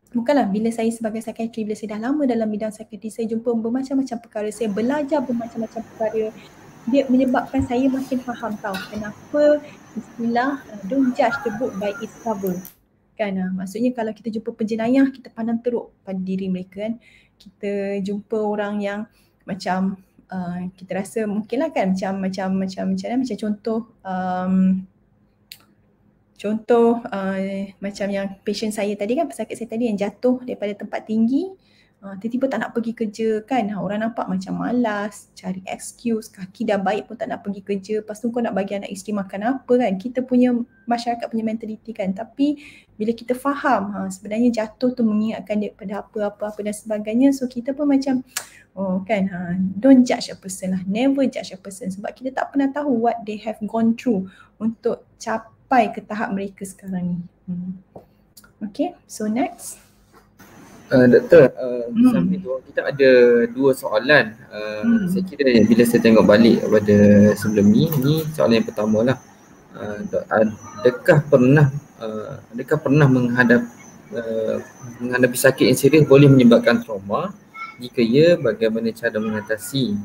bukanlah bila saya sebagai psikiatri, bila saya dah lama dalam bidang psikiatri, saya jumpa bermacam-macam perkara, saya belajar bermacam-macam perkara. Dia menyebabkan saya makin faham tahu kenapa istilah don't judge the book by its cover. Kan, maksudnya kalau kita jumpa penjenayah, kita pandang teruk pada diri mereka kan. Kita jumpa orang yang macam kita rasa mungkinlah kan macam contoh macam yang patient saya tadi kan, pesakit saya tadi yang jatuh daripada tempat tinggi, tiba-tiba tak nak pergi kerja kan. Orang nampak macam malas, cari excuse, kaki dah baik pun tak nak pergi kerja, lepas tu kau nak bagi anak isteri makan apa kan. Kita punya masyarakat punya mentaliti kan. Tapi bila kita faham sebenarnya jatuh tu mengingatkan dia pada apa-apa dan sebagainya, so kita pun macam don't judge a person lah, never judge a person, sebab kita tak pernah tahu what they have gone through untuk capai ke tahap mereka sekarang ni. Okay, so next. Doktor, sampai tu kita ada dua soalan. Saya kira bila saya tengok balik pada sebelum ni soalan yang pertama lah. Adakah pernah menghadapi sakit yang serius boleh menyebabkan trauma? Jika ya, bagaimana cara mengatasi?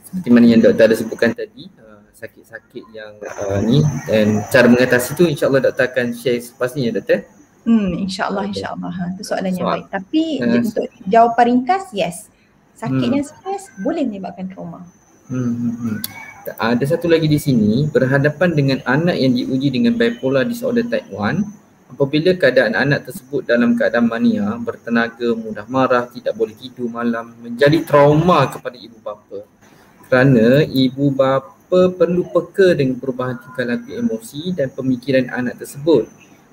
Seperti mana yang doktor ada sebutkan tadi, sakit-sakit yang ni, dan cara mengatasi tu insya-Allah doktor akan share sepastinya, doktor. InsyaAllah. Itu soalan yang baik. Tapi untuk jawapan ringkas, yes. Sakit yang stres boleh menyebabkan trauma. Ada satu lagi di sini, berhadapan dengan anak yang diuji dengan bipolar disorder type 1, apabila keadaan anak tersebut dalam keadaan mania, bertenaga, mudah marah, tidak boleh tidur malam, menjadi trauma kepada ibu bapa. Kerana ibu bapa perlu peka dengan perubahan tingkah laku emosi dan pemikiran anak tersebut.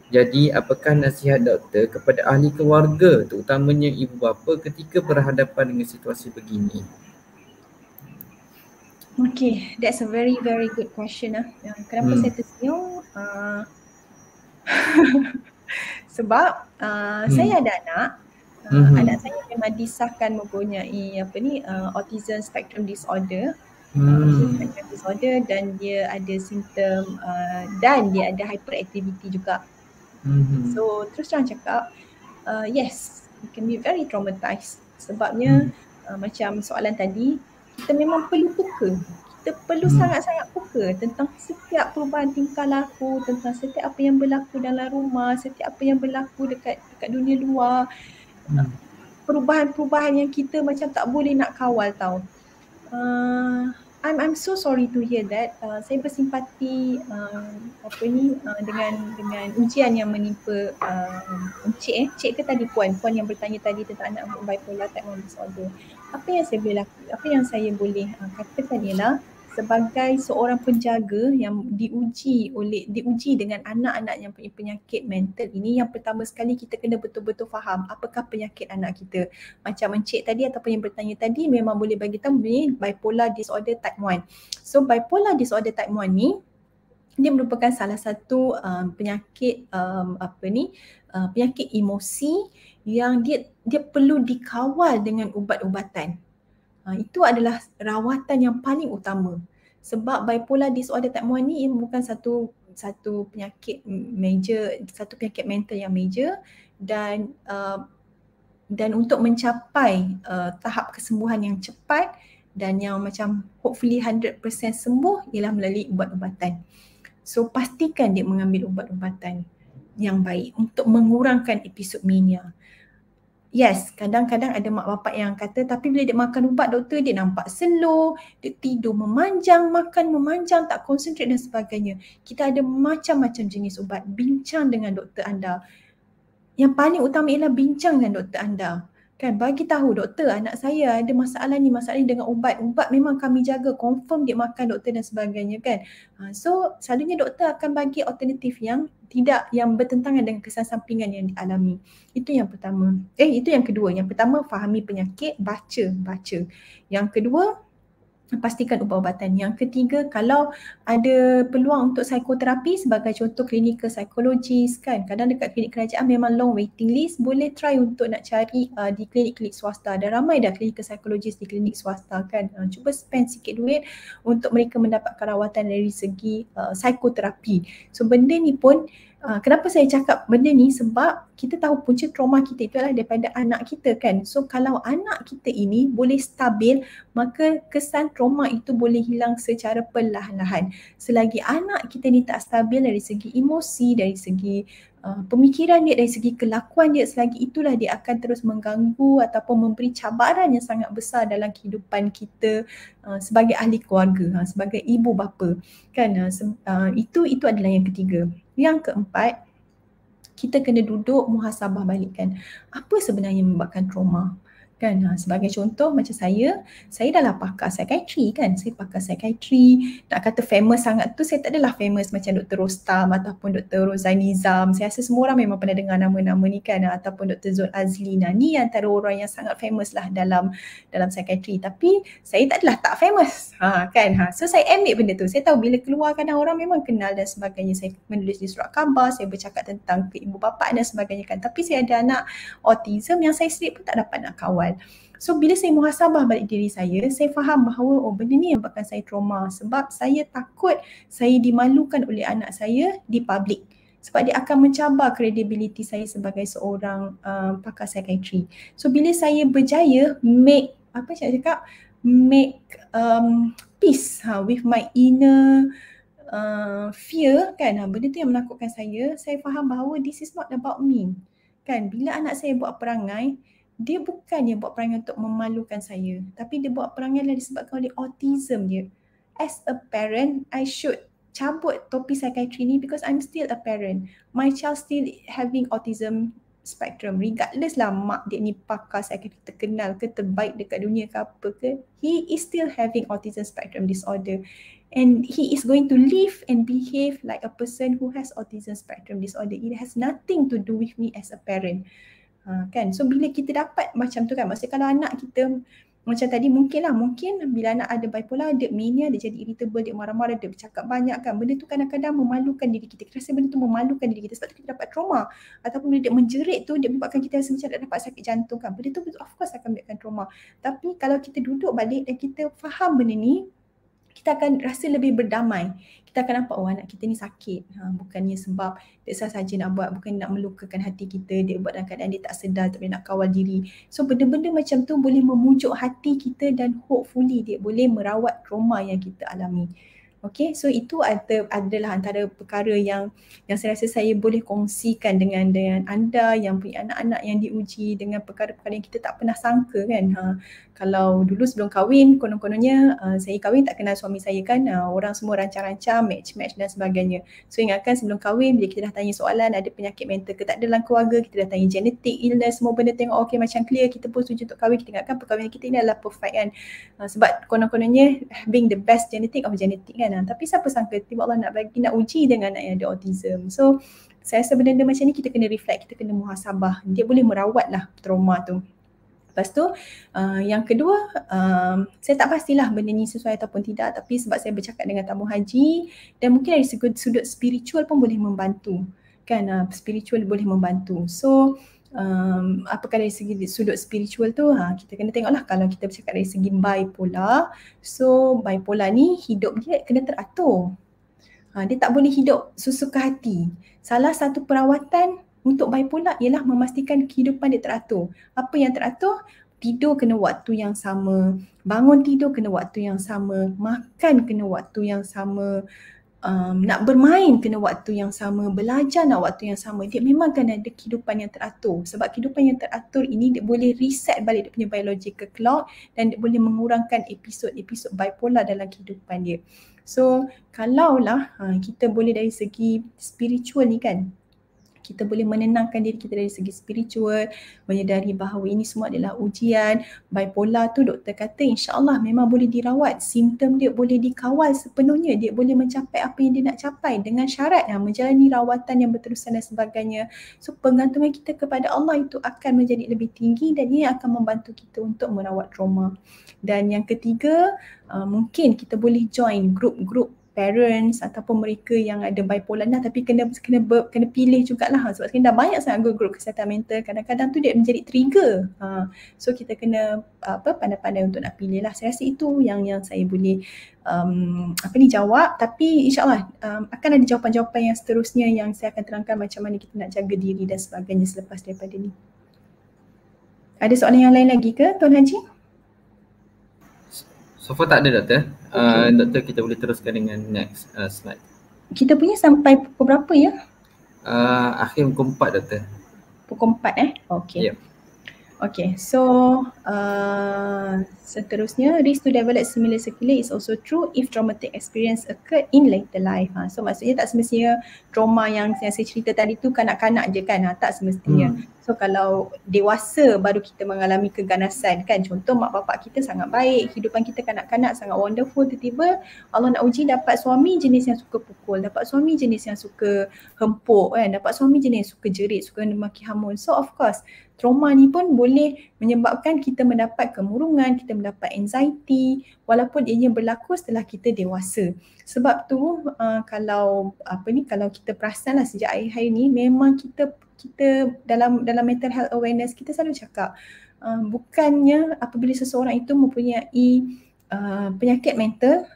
Jadi, apakah nasihat doktor kepada ahli keluarga, terutamanya ibu bapa, ketika berhadapan dengan situasi begini? Okay, that's a very very good question. Kenapa saya tersenyum? Sebab saya ada anak. Anak saya memang disahkan mempunyai autism spectrum disorder. Dan dia ada simptom dan dia ada hyperactivity juga. So terus terang cakap, yes, it can be very traumatized. Sebabnya macam soalan tadi, kita memang perlu peka. Kita perlu sangat-sangat peka tentang setiap perubahan tingkah laku, tentang setiap apa yang berlaku dalam rumah, setiap apa yang berlaku dekat dunia luar. perubahan-perubahan yang kita macam tak boleh nak kawal tau. I'm so sorry to hear that. Saya bersimpati dengan ujian yang menimpa Cik ke tadi puan yang bertanya tadi tentang anak bipolar type 1 disorder. Apa yang saya boleh katakan ialah sebagai seorang penjaga yang diuji dengan anak-anak yang punya penyakit mental ini, yang pertama sekali kita kena betul-betul faham apakah penyakit anak kita. Macam Encik tadi ataupun yang bertanya tadi memang boleh bagi tahu ni bipolar disorder type 1. So bipolar disorder type 1 ni dia merupakan salah satu penyakit penyakit emosi yang dia perlu dikawal dengan ubat-ubatan. Itu adalah rawatan yang paling utama. Sebab bipolar disorder type 1 ni bukan satu penyakit major, satu penyakit mental yang major, dan untuk mencapai tahap kesembuhan yang cepat dan yang macam hopefully 100% sembuh ialah melalui ubat-ubatan. So pastikan dia mengambil ubat-ubatan yang baik untuk mengurangkan episod mania. Yes, kadang-kadang ada mak bapak yang kata tapi bila dia makan ubat doktor dia nampak slow, dia tidur memanjang, makan memanjang, tak konsentrate dan sebagainya. Kita ada macam-macam jenis ubat. Bincang dengan doktor anda. Yang paling utama ialah bincang dengan doktor anda. Kan, bagi tahu doktor anak saya ada masalah ni dengan ubat. Ubat memang kami jaga, confirm dia makan doktor dan sebagainya kan. So selalunya doktor akan bagi alternatif yang bertentangan dengan kesan sampingan yang dialami. Itu yang pertama. Itu yang kedua. Yang pertama, fahami penyakit, baca. Yang kedua, pastikan ubat-ubatan. Yang ketiga, kalau ada peluang untuk psikoterapi sebagai contoh clinical psychologist kan, kadang dekat klinik kerajaan memang long waiting list, boleh try untuk nak cari di klinik-klinik swasta. Dan ramai dah clinical psychologist di klinik swasta kan. Cuba spend sikit duit untuk mereka mendapatkan rawatan dari segi psikoterapi. So benda ni pun kenapa saya cakap benda ni, sebab kita tahu punca trauma kita itu adalah daripada anak kita kan. So kalau anak kita ini boleh stabil, maka kesan trauma itu boleh hilang secara perlahan-lahan. Selagi anak kita ni tak stabil dari segi emosi, dari segi pemikiran dia, dari segi kelakuan dia, selagi itulah dia akan terus mengganggu ataupun memberi cabaran yang sangat besar dalam kehidupan kita sebagai ahli keluarga, sebagai ibu bapa kan. Itu adalah yang ketiga. Yang keempat, kita kena duduk muhasabah balik kan. Apa sebenarnya yang menyebabkan trauma? Kan, sebagai contoh macam saya adalah pakar psikiatri kan. Saya pakar psikiatri. Nak kata famous sangat tu, saya tak adalah famous macam Dr. Rostam ataupun Dr. Rozani Nizam. Saya rasa semua orang memang pernah dengar nama-nama ni kan. Ataupun Dr. Zul Azli. Ni antara orang yang sangat famous lah dalam psikiatri. Tapi saya tak adalah tak famous kan. So saya ambil benda tu. Saya tahu bila keluar kadang orang memang kenal dan sebagainya. Saya menulis di surat khabar, saya bercakap tentang ibu bapa dan sebagainya kan. Tapi saya ada anak autism yang saya sendiri pun tak dapat nak kawal. So bila saya muhasabah balik diri saya faham bahawa benda ni yang menyebabkan saya trauma. Sebab saya takut saya dimalukan oleh anak saya di public. Sebab dia akan mencabar kredibiliti saya sebagai seorang pakar psikiatri. So bila saya berjaya make peace with my inner fear kan, benda tu yang menakutkan saya faham bahawa this is not about me kan. Bila anak saya buat perangai, dia bukannya buat perangai untuk memalukan saya, tapi dia buat perangai disebabkan oleh autism dia. As a parent, I should cabut topi psikiatri ni because I'm still a parent. My child still having autism spectrum. Regardless lah mak dia ni pakar psikiatri terkenal ke terbaik dekat dunia ke apa ke, he is still having autism spectrum disorder. And he is going to live and behave like a person who has autism spectrum disorder. It has nothing to do with me as a parent. Kan, so bila kita dapat macam tu kan, maksudnya kalau anak kita macam tadi mungkin bila anak ada bipolar, dia mania, dia jadi irritable, dia marah-marah, dia bercakap banyak kan, benda tu kadang-kadang memalukan diri kita. Kita rasa benda tu memalukan diri kita sebab tu kita dapat trauma. Ataupun bila dia menjerit tu, dia menyebabkan kita rasa macam dapat sakit jantung kan, benda tu of course akan menyebabkan trauma. Tapi kalau kita duduk balik dan kita faham benda ni, kita akan rasa lebih berdamai. Kita akan nampak anak kita ni sakit. Bukannya sebab dia saja nak buat, bukan nak melukakan hati kita. Dia buat dalam keadaan dia tak sedar, tak boleh nak kawal diri. So benda-benda macam tu boleh memujuk hati kita dan hopefully dia boleh merawat trauma yang kita alami. Okay, so itu adalah antara perkara yang saya rasa saya boleh kongsikan dengan anda yang punya anak-anak yang diuji dengan perkara-perkara yang kita tak pernah sangka kan. Kalau dulu sebelum kahwin, konon-kononnya saya kahwin tak kenal suami saya kan, orang semua rancang-rancang, match-match dan sebagainya. So ingatkan sebelum kahwin, bila kita dah tanya soalan ada penyakit mental ke tak dalam keluarga, kita dah tanya genetik, illness, semua benda tengok okay macam clear, kita pun setuju untuk kahwin. Kita ingatkan perkahwinan kita ini adalah perfect kan. Sebab konon-kononnya being the best genetic of genetic kan. Tapi siapa sangka tiba Allah nak uji dengan anak yang ada autism. So saya rasa benda macam ni kita kena reflect, kita kena muhasabah. Dia boleh merawat lah trauma tu. Lepas tu yang kedua, saya tak pastilah benda ni sesuai ataupun tidak, tapi sebab saya bercakap dengan tabung haji dan mungkin dari sudut spiritual pun boleh membantu kan, spiritual boleh membantu. So apakah dari segi sudut spiritual tu, kita kena tengoklah. Kalau kita bercakap dari segi bipolar, so bipolar ni hidup dia kena teratur. Dia tak boleh hidup sesuka hati. Salah satu perawatan untuk bipolar ialah memastikan kehidupan dia teratur. Apa yang teratur? Tidur kena waktu yang sama, bangun tidur kena waktu yang sama, makan kena waktu yang sama, nak bermain kena waktu yang sama, belajar nak waktu yang sama. Dia memang kena ada kehidupan yang teratur. Sebab kehidupan yang teratur ini dia boleh reset balik dia punya biological clock dan dia boleh mengurangkan episod-episod bipolar dalam kehidupan dia. So kalaulah kita boleh dari segi spiritual ni kan, kita boleh menenangkan diri kita dari segi spiritual, menyedari bahawa ini semua adalah ujian. Bipolar tu doktor kata insya-Allah memang boleh dirawat, simptom dia boleh dikawal sepenuhnya, dia boleh mencapai apa yang dia nak capai dengan syarat menjalani rawatan yang berterusan dan sebagainya. So pergantungan kita kepada Allah itu akan menjadi lebih tinggi dan ia akan membantu kita untuk merawat trauma. Dan yang ketiga, mungkin kita boleh join grup-grup parents ataupun mereka yang ada bipolar tapi kena pilih jugalah, sebab sekarang dah banyak sangat grup-grup kesihatan mental, kadang-kadang tu dia menjadi trigger. So kita kena pandai-pandai untuk nak pilih lah. Saya rasa itu yang saya boleh jawab, tapi insyaAllah akan ada jawapan-jawapan yang seterusnya yang saya akan terangkan macam mana kita nak jaga diri dan sebagainya selepas daripada ni. Ada soalan yang lain lagi ke Tuan Haji? So far tak ada doktor. Okay. Doktor kita boleh teruskan dengan next slide. Kita punya sampai pukul berapa ya? Akhir pukul 4 doktor. Pukul 4 Okay. Yep. Okay, so seterusnya, risk to develop similar sequelae is also true if traumatic experience occurred in later life. So maksudnya tak semestinya trauma yang saya cerita tadi tu kanak-kanak je kan, tak semestinya. So kalau dewasa baru kita mengalami keganasan kan, contoh mak bapak kita sangat baik, kehidupan kita kanak-kanak sangat wonderful, tiba-tiba Allah nak uji dapat suami jenis yang suka pukul, dapat suami jenis yang suka hempuk kan, dapat suami jenis yang suka jerit, suka maki hamun. So of course trauma ni pun boleh menyebabkan kita mendapat kemurungan, kita mendapat anxiety walaupun ianya berlaku setelah kita dewasa. Sebab tu kalau kita perasan lah sejak akhir-akhir ni, memang kita dalam mental health awareness kita selalu cakap bukannya apabila seseorang itu mempunyai penyakit mental,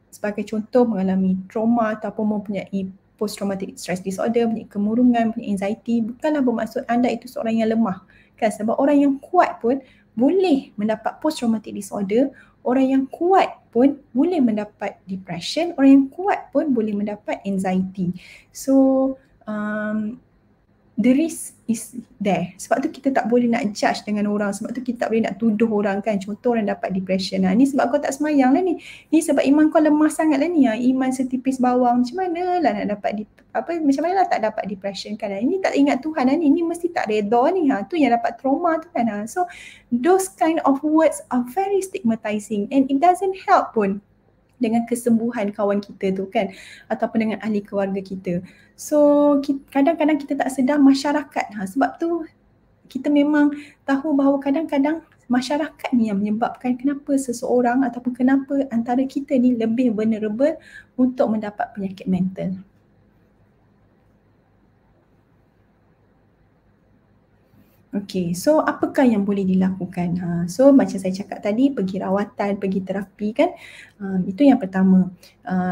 sebagai contoh mengalami trauma ataupun mempunyai post traumatic stress disorder, punya kemurungan, punya anxiety, bukanlah bermaksud anda itu seorang yang lemah kan, sebab orang yang kuat pun boleh mendapat post traumatic disorder, orang yang kuat pun boleh mendapat depression, orang yang kuat pun boleh mendapat anxiety. So the risk is there. Sebab tu kita tak boleh nak judge dengan orang, sebab tu kita tak boleh nak tuduh orang kan, contoh orang dapat depression, ni sebab kau tak semayang lah ni sebab iman kau lemah sangat lah ni, iman setipis bawang, macam mana lah nak dapat macam mana lah tak dapat depression kan, ini tak ingat Tuhan lah ni mesti tak redha ni, tu yang dapat trauma tu kan. So those kind of words are very stigmatizing and it doesn't help pun dengan kesembuhan kawan kita tu kan, ataupun dengan ahli keluarga kita. So kadang-kadang kita tak sedar masyarakat, sebab tu kita memang tahu bahawa kadang-kadang masyarakat ni yang menyebabkan kenapa seseorang ataupun kenapa antara kita ni lebih vulnerable untuk mendapat penyakit mental. Okey, so apakah yang boleh dilakukan? So macam saya cakap tadi, pergi rawatan, pergi terapi kan, itu yang pertama.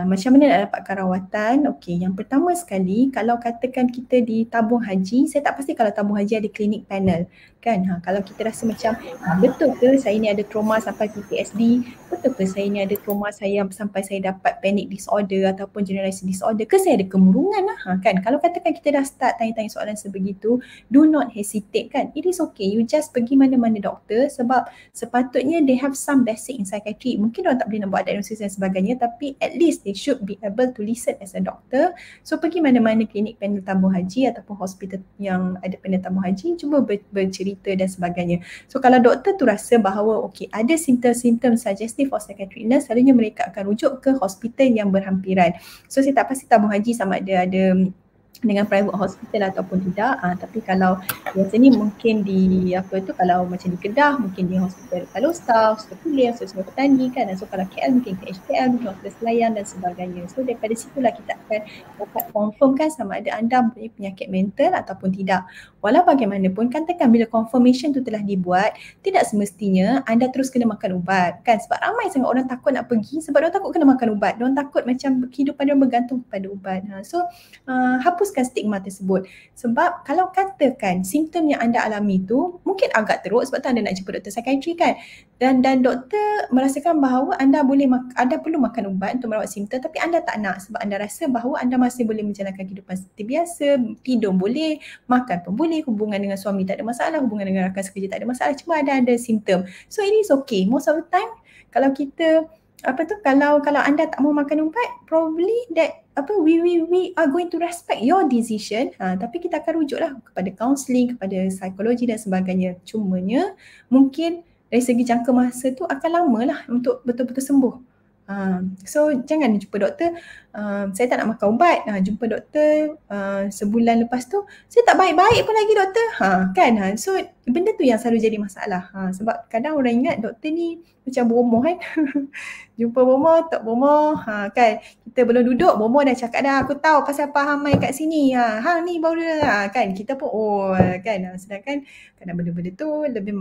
Macam mana nak dapatkan rawatan? Okey, yang pertama sekali, kalau katakan kita di tabung haji, saya tak pasti kalau tabung haji ada klinik panel kan. Kalau kita rasa macam betul ke saya ni ada trauma sampai PTSD, betul ke saya ni ada trauma saya sampai saya dapat panic disorder ataupun generalized disorder, ke saya ada kemurungan lah kan. Kalau katakan kita dah start tanya-tanya soalan sebegitu, do not hesitate kan. It is okay, you just pergi mana-mana doktor, sebab sepatutnya they have some basic in psychiatry. Mungkin orang tak boleh nak buat diagnosis dan sebagainya, tapi at least they should be able to listen as a doctor. So pergi mana-mana klinik panel tabung haji ataupun hospital yang ada panel tabung haji, cuba bercerita dan sebagainya. So kalau doktor tu rasa bahawa okay, ada simptom-simptom suggestive for psychiatric illness, selalunya mereka akan rujuk ke hospital yang berhampiran. So saya tak pasti tabung haji sama ada dengan private hospital ataupun tidak, tapi kalau biasa ni mungkin di kalau macam di Kedah mungkin di hospital Kalosta, hospital Kuliah, hospital Petani kan. So kalau KL mungkin ke HKL, mungkin hospital Selayang dan sebagainya. So daripada situlah kita akan dapat confirmkan sama ada anda mempunyai penyakit mental ataupun tidak. Walau bagaimanapun, katakan bila confirmation tu telah dibuat, tidak semestinya anda terus kena makan ubat kan. Sebab ramai sangat orang takut nak pergi sebab orang takut kena makan ubat. Orang takut macam kehidupan dia bergantung kepada ubat. So hapuskan stigma tersebut. Sebab kalau katakan simptom yang anda alami tu mungkin agak teruk, sebab tu anda nak jumpa doktor psikiatri kan. Dan doktor merasakan bahawa anda perlu makan ubat untuk merawat simptom, tapi anda tak nak sebab anda rasa bahawa anda masih boleh menjalankan kehidupan seperti biasa, tidur boleh, makan pun boleh, hubungan dengan suami tak ada masalah, hubungan dengan rakan sekerja tak ada masalah, cuma ada simptom. So it is okay. Most of the time kalau kita kalau anda tak mau makan ubat, probably that we are going to respect your decision, tapi kita akan rujuklah kepada counselling, kepada psikologi dan sebagainya. Cumanya mungkin dari segi jangka masa tu akan lama lah untuk betul-betul sembuh. So jangan jumpa doktor, saya tak nak makan ubat, jumpa doktor sebulan lepas tu saya tak baik-baik pun lagi doktor, kan. So benda tu yang selalu jadi masalah, sebab kadang orang ingat doktor ni macam bomoh kan. Jumpa bomoh, tok bomoh, kan. Kita belum duduk, bomoh dah cakap dah, aku tahu pasal Pak Hamai kat sini, hang ni baru kan. Kita pun kan. Sedangkan kadang benda-benda tu lebih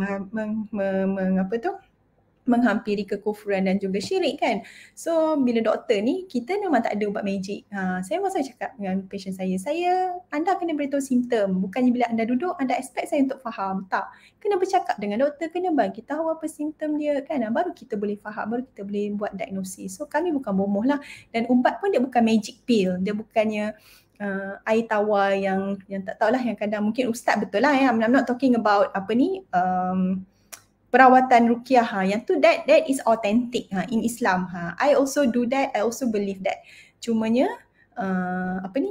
menghampiri kekufuran dan juga syirik kan. So bila doktor ni, kita memang tak ada ubat magic. Saya masa cakap dengan patient saya, anda kena beritahu simptom. Bukannya bila anda duduk, anda expect saya untuk faham. Tak. Kena bercakap dengan doktor, kena bagi tahu apa simptom dia kan. Baru kita boleh faham, baru kita boleh buat diagnosis. So kami bukan bomoh lah. Dan ubat pun dia bukan magic pill. Dia bukannya air tawar yang tak tahulah, yang kadang mungkin ustaz betul lah ya. I'm not talking about perawatan ruqyah, yang tu that is authentic in Islam. I also do that, I also believe that. Cumanya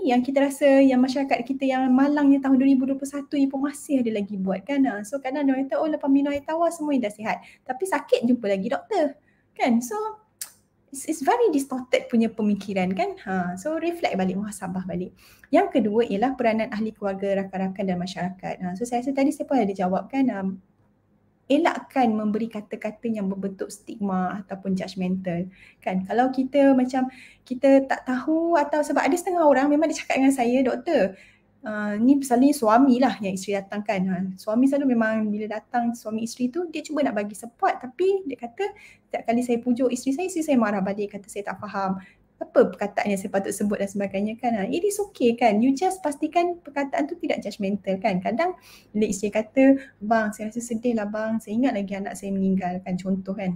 yang kita rasa yang masyarakat kita yang malangnya tahun 2021 ni pun masih ada lagi buat kan. So kadang dia kata lepas minum air tawar semua dah sihat, tapi sakit jumpa lagi doktor kan. So it's very distorted punya pemikiran kan. So reflect balik, muhasabah balik. Yang kedua ialah peranan ahli keluarga, rakan-rakan dan masyarakat. So saya rasa tadi saya pun ada jawab kan. Elakkan memberi kata-kata yang berbentuk stigma ataupun judgemental kan. Kalau kita macam kita tak tahu, atau sebab ada setengah orang memang dia cakap dengan saya, doktor, ni selalunya suami lah yang isteri datang kan. Suami selalu memang bila datang suami isteri tu dia cuba nak bagi support, tapi dia kata setiap kali saya pujuk isteri saya marah balik, kata saya tak faham apa perkataan yang saya patut sebut dan sebagainya kan. It is okay kan. You just pastikan perkataan tu tidak judgemental kan. Kadang bila isteri kata, bang saya rasa sedih lah bang, saya ingat lagi anak saya meninggal kan, contoh kan.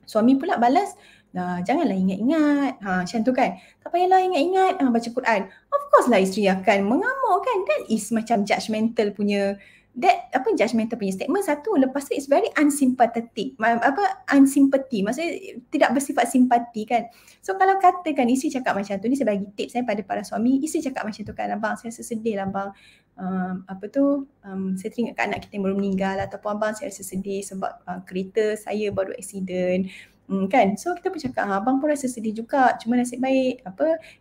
Suami pula balas, janganlah ingat-ingat, macam tu kan. Tak payahlah ingat-ingat, baca Quran. Of course lah isteri akan mengamuk kan. That is macam judgemental punya, judgemental punya statement. Satu, lepas tu it's very unsympathetic. Unsympathy, maksudnya tidak bersifat simpati kan. So kalau katakan isteri cakap macam tu, ni saya bagi tips pada para suami. Isteri cakap macam tu kan, abang saya rasa sedih lah bang, saya teringat kat anak kita yang baru meninggal, ataupun abang saya rasa sedih sebab kereta saya baru accident kan. So kita pun cakap, abang pun rasa sedih juga, cuma nasib baik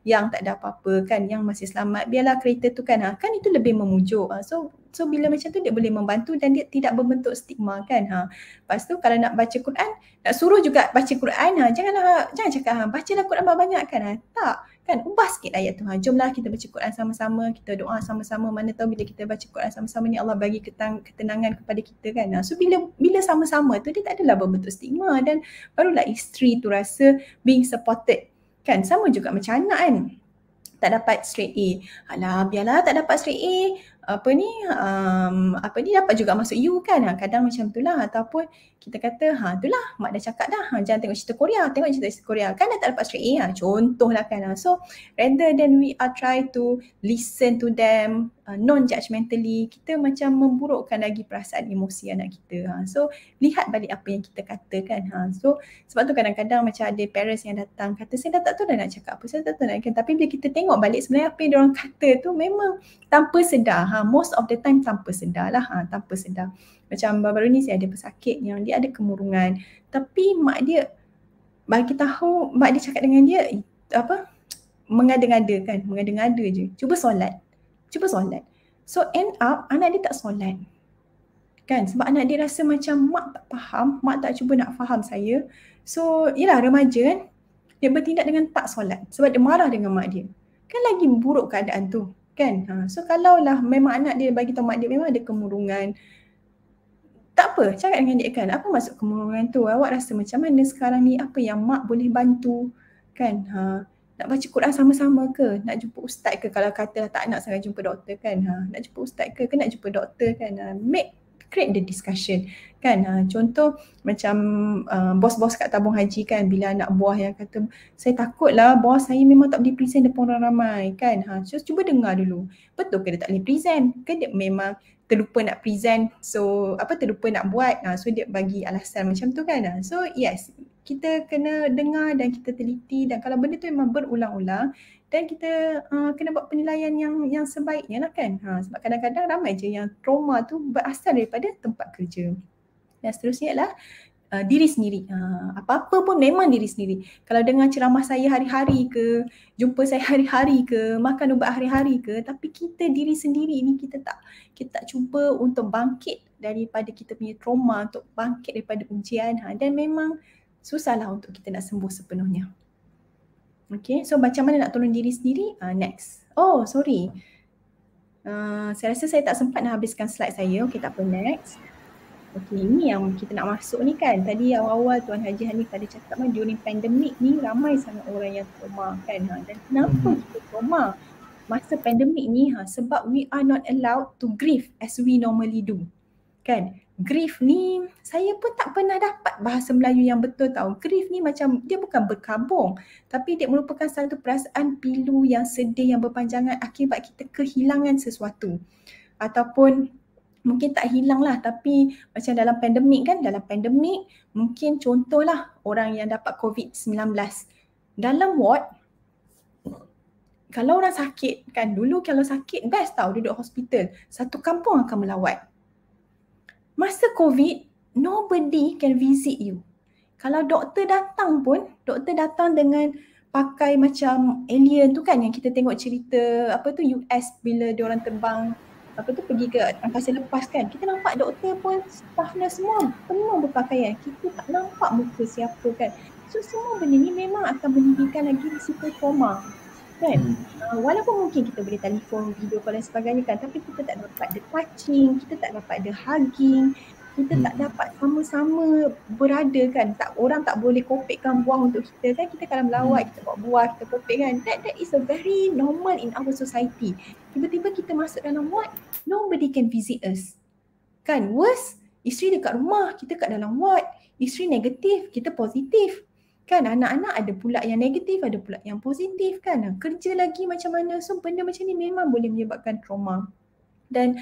yang tak ada apa-apa kan, yang masih selamat, biarlah kereta tu kan. Kan itu lebih memujuk. So bila macam tu dia boleh membantu dan dia tidak berbentuk stigma kan. Lepas tu kalau nak baca Quran, nak suruh juga baca Quran, jangan cakap bacalah Quran banyak kan. Tak, Kan ubah sikit ayat tu. Jomlah kita baca Quran sama-sama, kita doa sama-sama. Mana tahu bila kita baca Quran sama-sama ni Allah bagi ketenangan kepada kita kan. So bila sama-sama tu dia tak adalah berbentuk stigma, dan barulah isteri tu rasa being supported. Kan sama juga macam anak kan. Tak dapat straight A. Alah biarlah tak dapat straight A. Dapat juga masuk U kan. Kadang macam itulah. Ataupun kita kata itulah mak dah cakap dah. Jangan tengok cerita Korea. Tengok cerita Korea. Kan dah tak dapat straight A. Contohlah kan. So rather than we are try to listen to them non-judgmentally, kita macam memburukkan lagi perasaan emosi anak kita. So lihat balik apa yang kita katakan. So sebab tu kadang-kadang macam ada parents yang datang kata saya dah tak tahu dah nak cakap apa. Saya tak tahu nak cakap. Tapi bila kita tengok balik sebenarnya apa yang diorang kata tu memang tanpa sedar. Most of the time tanpa sedar lah. Tanpa sedar. Macam baru-baru ni saya ada pesakit yang dia ada kemurungan. Tapi mak dia bagi tahu, mak dia cakap dengan dia mengada-ngada kan. Mengada-ngada je. Cuba solat. So end up anak dia tak solat. Kan sebab anak dia rasa macam mak tak faham, mak tak cuba nak faham saya. So yelah remaja kan. Dia bertindak dengan tak solat sebab dia marah dengan mak dia. Kan lagi buruk keadaan tu. Kan? So kalaulah memang anak dia bagi tahu mak dia memang ada kemurungan, tak apa, cakap dengan dia kan, apa maksud kemurungan tu? Awak rasa macam mana sekarang ni? Apa yang mak boleh bantu? Kan? Nak baca Quran sama-sama ke? Nak jumpa ustaz ke? Kalau kata tak nak sangat jumpa doktor kan? Nak jumpa ustaz ke nak jumpa doktor kan? Create the discussion kan. Contoh macam bos-bos kat tabung haji kan, bila anak buah yang kata saya takutlah bos saya memang tak boleh present depan orang ramai kan. So cuba dengar dulu, betul ke dia tak boleh present ke dia memang terlupa nak present, so terlupa nak buat, so dia bagi alasan macam tu kan. So yes, kita kena dengar dan kita teliti, dan kalau benda tu memang berulang-ulang dan kita kena buat penilaian yang sebaiknya lah kan. Sebab kadang-kadang ramai je yang trauma tu berasal daripada tempat kerja. Dan seterusnya ialah diri sendiri. Apa-apa pun memang diri sendiri. Kalau dengar ceramah saya hari-hari ke, jumpa saya hari-hari ke, makan ubat hari-hari ke, tapi kita diri sendiri ni kita tak cuba untuk bangkit daripada kita punya trauma, untuk bangkit daripada ujian, dan memang susahlah untuk kita nak sembuh sepenuhnya. Okay, so macam mana nak tolong diri sendiri? Next. Oh, sorry. Saya rasa saya tak sempat nak habiskan slide saya. Okay, tak apa, next. Okay, ini yang kita nak masuk ni kan. Tadi awal-awal Tuan Haji Hanif ada cakap during pandemik ni ramai sangat orang yang trauma kan. Dan kenapa kita trauma masa pandemik ni? Sebab we are not allowed to grieve as we normally do. Kan? Grief ni saya pun tak pernah dapat bahasa Melayu yang betul tau. Grief ni macam dia bukan berkabung, tapi dia merupakan satu perasaan pilu yang sedih yang berpanjangan akibat kita kehilangan sesuatu. Ataupun mungkin tak hilang lah, tapi macam dalam pandemik kan, dalam pandemik mungkin contohlah orang yang dapat COVID-19 dalam ward. Kalau orang sakit kan, dulu kalau sakit best tau duduk hospital, satu kampung akan melawat. Masa COVID, nobody can visit you. Kalau doktor datang pun, doktor datang dengan pakai macam alien tu kan, yang kita tengok cerita US bila diorang terbang pergi ke angkasa lepas kan. Kita nampak doktor pun staffnya semua berpakaian. Kita tak nampak muka siapa kan. So semua benda ni memang akan menimbulkan lagi risiko trauma kan. Walaupun mungkin kita boleh telefon, video call dan sebagainya kan, tapi kita tak dapat the touching, kita tak dapat the hugging, kita tak dapat sama-sama berada kan. Orang tak boleh kopekkan buah untuk kita kan. Kita kalau melawat, kita bawa buah, kita kopek kan. That is a very normal in our society. Tiba-tiba kita masuk dalam ward, nobody can visit us. Kan, worse, isteri dekat rumah, kita kat dalam ward. Isteri negatif, kita positif. Kan, anak-anak ada pula yang negatif, ada pula yang positif kan. Kerja lagi macam mana. So benda macam ni memang boleh menyebabkan trauma. Dan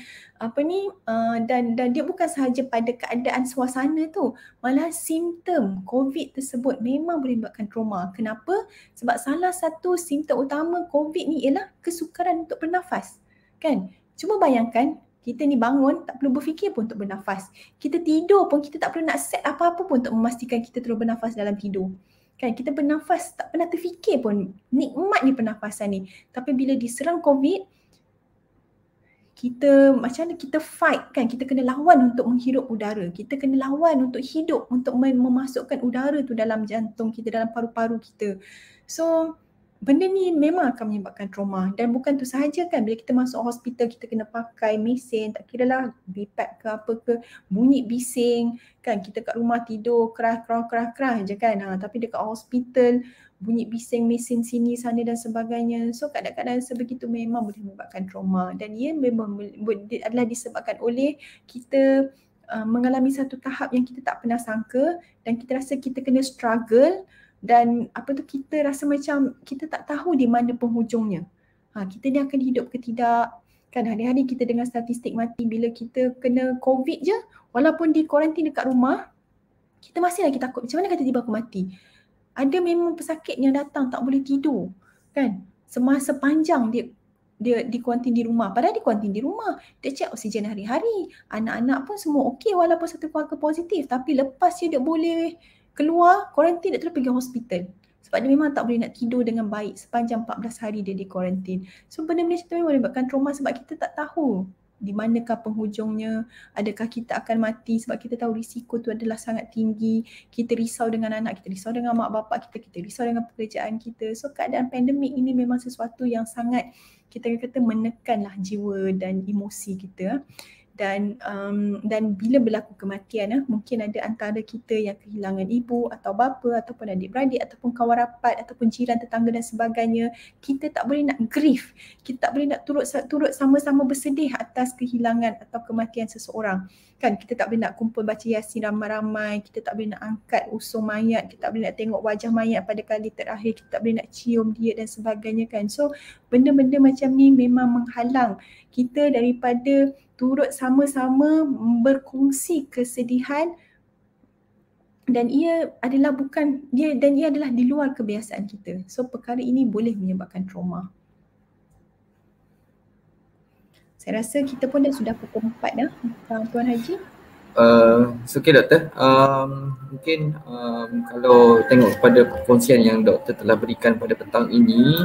dan dia bukan sahaja pada keadaan suasana tu, malah simptom COVID tersebut memang boleh menyebabkan trauma. Kenapa? Sebab salah satu simptom utama COVID ni ialah kesukaran untuk bernafas. Kan? Cuba bayangkan, kita ni bangun tak perlu berfikir pun untuk bernafas. Kita tidur pun kita tak perlu nak set apa-apa pun untuk memastikan kita terus bernafas dalam tidur. Kan, kita bernafas tak pernah terfikir pun nikmat ni pernafasan ni. Tapi bila diserang COVID, kita macam mana kita fight kan, kita kena lawan untuk menghirup udara. Kita kena lawan untuk hidup, untuk memasukkan udara tu dalam jantung kita, dalam paru-paru kita. So benda ni memang akan menyebabkan trauma. Dan bukan tu sahaja kan, bila kita masuk hospital kita kena pakai mesin, tak kira lah BPAP ke apa ke, bunyi bising kan, kita kat rumah tidur kerah je kan. Tapi dekat hospital bunyi bising mesin sini sana dan sebagainya. So kadang-kadang sebegitu memang boleh menyebabkan trauma, dan ia memang adalah disebabkan oleh kita mengalami satu tahap yang kita tak pernah sangka, dan kita rasa kita kena struggle, dan kita rasa macam kita tak tahu di mana penghujungnya. Kita ni akan hidup ke tidak? Kan hari-hari kita dengar statistik mati bila kita kena COVID je, walaupun di kuarantin dekat rumah, kita masih lagi takut. Macam mana kata tiba aku mati? Ada memang pesakit yang datang tak boleh tidur kan, semasa panjang dia di kuarantin di rumah. Padahal di kuarantin di rumah, dia cek oksigen hari-hari, anak-anak pun semua okey walaupun satu keluarga positif, tapi lepas dia boleh keluar kuarantin, dia terus pergi hospital sebab dia memang tak boleh nak tidur dengan baik sepanjang 14 hari dia di kuarantin. So benda-benda macam tu memang menyebabkan trauma sebab kita tak tahu di manakah penghujungnya, adakah kita akan mati, sebab kita tahu risiko tu adalah sangat tinggi. Kita risau dengan anak, kita risau dengan mak bapak kita risau dengan pekerjaan kita. So keadaan pandemik ini memang sesuatu yang sangat kita kata menekanlah jiwa dan emosi kita. Dan bila berlaku kematian, mungkin ada antara kita yang kehilangan ibu atau bapa ataupun adik-beradik ataupun kawan rapat ataupun jiran, tetangga dan sebagainya. Kita tak boleh nak grief, kita tak boleh nak turut sama-sama bersedih atas kehilangan atau kematian seseorang. Kan kita tak boleh nak kumpul baca Yasin ramai-ramai, kita tak boleh nak angkat usung mayat, kita tak boleh nak tengok wajah mayat pada kali terakhir, kita tak boleh nak cium dia dan sebagainya kan. So benda-benda macam ni memang menghalang kita daripada turut sama-sama berkongsi kesedihan, dan ia adalah di luar kebiasaan kita. So perkara ini boleh menyebabkan trauma. Saya rasa kita pun sudah pukul 4 dah, Tuan Haji. Okay doktor, mungkin kalau tengok pada perkongsian yang doktor telah berikan pada petang ini,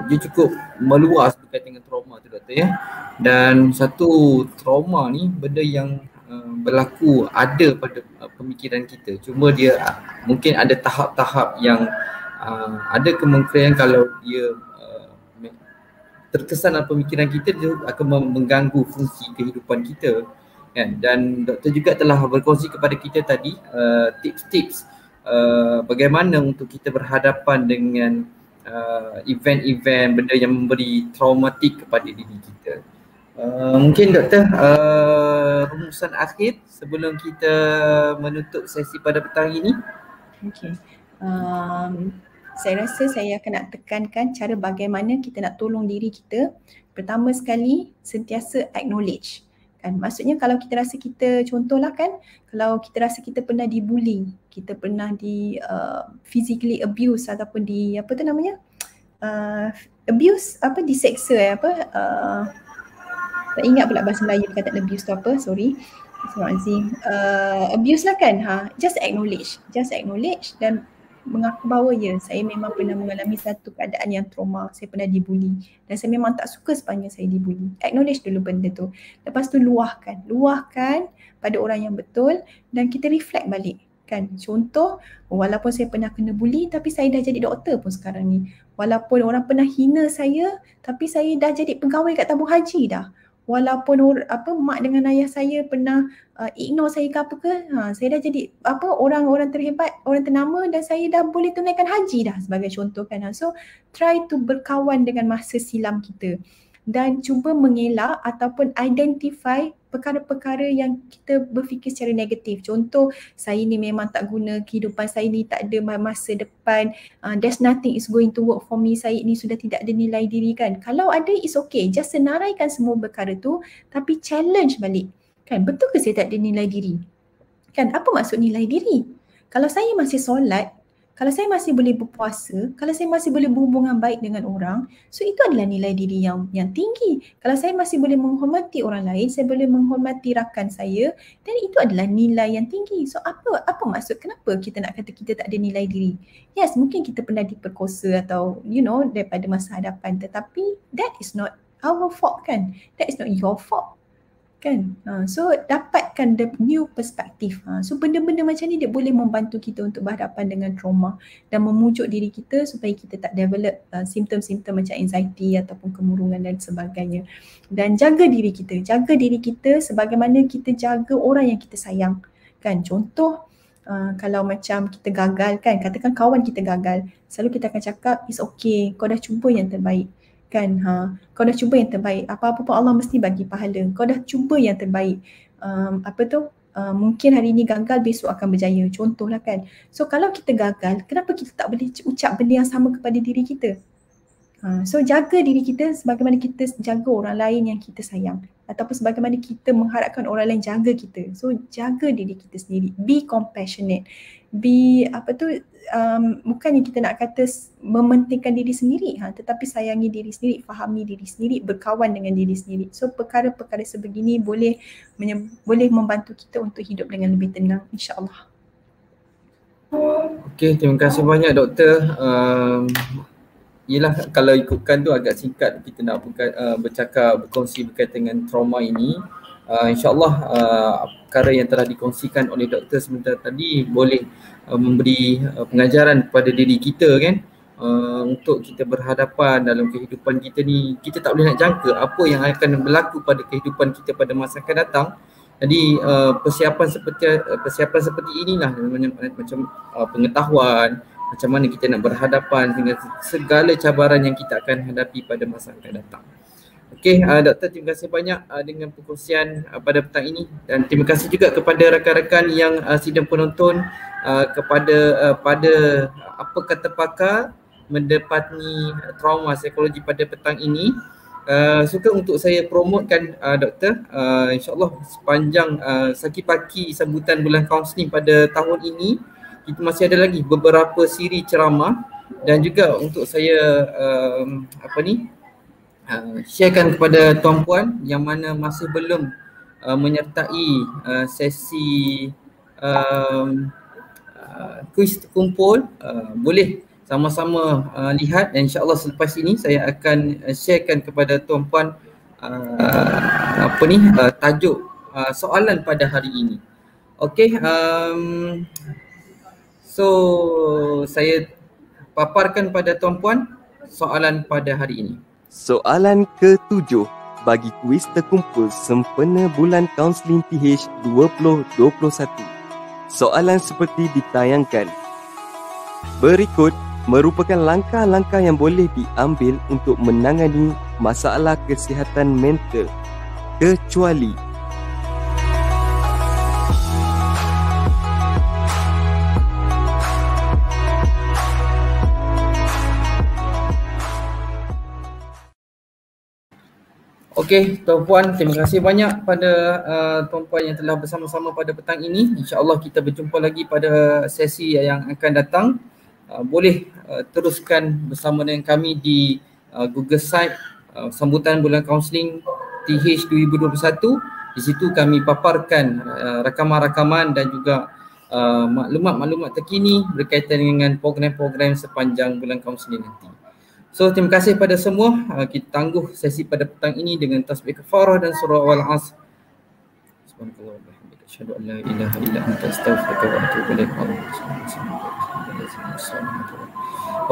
dia cukup meluas berkaitan dengan trauma tu doktor ya. Dan satu trauma ni benda yang berlaku ada pada pemikiran kita. Cuma dia mungkin ada tahap-tahap yang ada kemungkinan kalau dia terkesan dalam pemikiran kita, dia akan mengganggu fungsi kehidupan kita kan. Dan doktor juga telah berkongsi kepada kita tadi tips-tips bagaimana untuk kita berhadapan dengan event-event benda yang memberi traumatik kepada diri kita. Mungkin doktor rumusan akhir sebelum kita menutup sesi pada petang ini. Okey. Saya rasa saya akan nak tekankan cara bagaimana kita nak tolong diri kita. Pertama sekali, sentiasa acknowledge. Kan, maksudnya kalau kita rasa kita, contohlah kan, kalau kita rasa kita pernah dibuli, kita pernah di physically abuse ataupun di abuse, diseksa tak ingat pula bahasa Melayu perkataan abuse tu apa, sorry. Abuse lah kan, just acknowledge dan mengaku bahawa ya, saya memang pernah mengalami satu keadaan yang trauma, saya pernah dibuli dan saya memang tak suka sepanjang saya dibuli. Acknowledge dulu benda tu. Lepas tu luahkan pada orang yang betul dan kita reflect balik kan. Contoh, walaupun saya pernah kena buli tapi saya dah jadi doktor pun sekarang ni. Walaupun orang pernah hina saya tapi saya dah jadi pegawai kat tabung haji dah. Walaupun mak dengan ayah saya pernah ignore saya ke apa ke, saya dah jadi orang-orang terhebat, orang ternama dan saya dah boleh tunaikan haji dah sebagai contoh kan. So try to berkawan dengan masa silam kita dan cuba mengelak ataupun identify perkara-perkara yang kita berfikir secara negatif. Contoh, saya ni memang tak guna, kehidupan saya ni tak ada masa depan, there's nothing is going to work for me, saya ni sudah tidak ada nilai diri kan. Kalau ada, it's okay, just senaraikan semua perkara tu tapi challenge balik kan, betul ke saya tak ada nilai diri? Kan, apa maksud nilai diri? Kalau saya masih solat, kalau saya masih boleh berpuasa, kalau saya masih boleh berhubungan baik dengan orang, so itu adalah nilai diri yang tinggi. Kalau saya masih boleh menghormati orang lain, saya boleh menghormati rakan saya, dan itu adalah nilai yang tinggi. So apa maksud, kenapa kita nak kata kita tak ada nilai diri? Yes, mungkin kita pernah diperkosa atau daripada masa hadapan, tetapi that is not our fault kan? That is not your fault. kan. So dapatkan the new perspective. So benda-benda macam ni dia boleh membantu kita untuk berhadapan dengan trauma dan memujuk diri kita supaya kita tak develop simptom-simptom macam anxiety ataupun kemurungan dan sebagainya. Dan jaga diri kita sebagaimana kita jaga orang yang kita sayang, kan. Contoh, kalau macam kita gagal, kan, katakan kawan kita gagal, selalu kita akan cakap it's okay, kau dah cuba yang terbaik, kan. Kau dah cuba yang terbaik, apa-apa pun Allah mesti bagi pahala. Kau dah cuba yang terbaik. Mungkin hari ni gagal, besok akan berjaya, contohlah, kan. So kalau kita gagal, kenapa kita tak boleh ucap benda yang sama kepada diri kita? So jaga diri kita sebagaimana kita jaga orang lain yang kita sayang, ataupun sebagaimana kita mengharapkan orang lain jaga kita. So jaga diri kita sendiri, be compassionate, be bukannya kita nak kata mementingkan diri sendiri, tetapi sayangi diri sendiri, fahami diri sendiri, berkawan dengan diri sendiri. So perkara-perkara sebegini boleh membantu kita untuk hidup dengan lebih tenang, insya-Allah. Okey, terima kasih banyak doktor. Yelah, kalau ikutkan tu agak singkat kita nak berkongsi berkaitan dengan trauma ini. InsyaAllah perkara yang telah dikongsikan oleh doktor sebentar tadi boleh memberi pengajaran kepada diri kita, kan, untuk kita berhadapan dalam kehidupan kita ni. Kita tak boleh nak jangka apa yang akan berlaku pada kehidupan kita pada masa akan datang. Jadi persiapan seperti inilah macam pengetahuan macam mana kita nak berhadapan dengan segala cabaran yang kita akan hadapi pada masa akan datang. Okey, doktor, terima kasih banyak dengan perkongsian pada petang ini, dan terima kasih juga kepada rakan-rakan yang sidang penonton kepada pada apa kata pakar mendapati trauma psikologi pada petang ini. Suka untuk saya promotekan doktor, insyaAllah sepanjang Saki-Paki sambutan bulan kaunseling pada tahun ini, kita masih ada lagi beberapa siri ceramah, dan juga untuk saya sharekan kepada tuan-puan yang mana masih belum menyertai sesi kuis terkumpul, boleh sama-sama lihat, dan insyaAllah selepas ini saya akan sharekan kepada tuan-puan tajuk soalan pada hari ini. Okey, so saya paparkan pada tuan-puan soalan pada hari ini. Soalan ke-7 bagi kuis terkumpul sempena bulan kaunseling TH 2021. Soalan seperti ditayangkan. Berikut merupakan langkah-langkah yang boleh diambil untuk menangani masalah kesihatan mental, kecuali Okey, tuan-puan, terima kasih banyak pada tuan-puan yang telah bersama-sama pada petang ini. InsyaAllah kita berjumpa lagi pada sesi yang akan datang. Boleh teruskan bersama dengan kami di Google Site sambutan bulan kaunseling TH 2021. Di situ kami paparkan rakaman-rakaman dan juga maklumat-maklumat terkini berkaitan dengan program-program sepanjang bulan kaunseling nanti. So, terima kasih pada semua. Kita tangguh sesi pada petang ini dengan tasbih kafarah dan surah Al-Asr. Subhanallah wa bihamdihi, asyhadu an la ilaha illa anta, astaghfiruka wa atubu ilaik.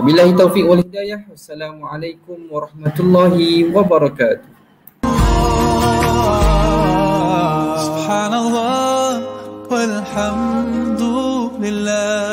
Wabillahi taufiq wal hidayah. Wassalamualaikum warahmatullahi wabarakatuh. Subhanallah walhamdulillah.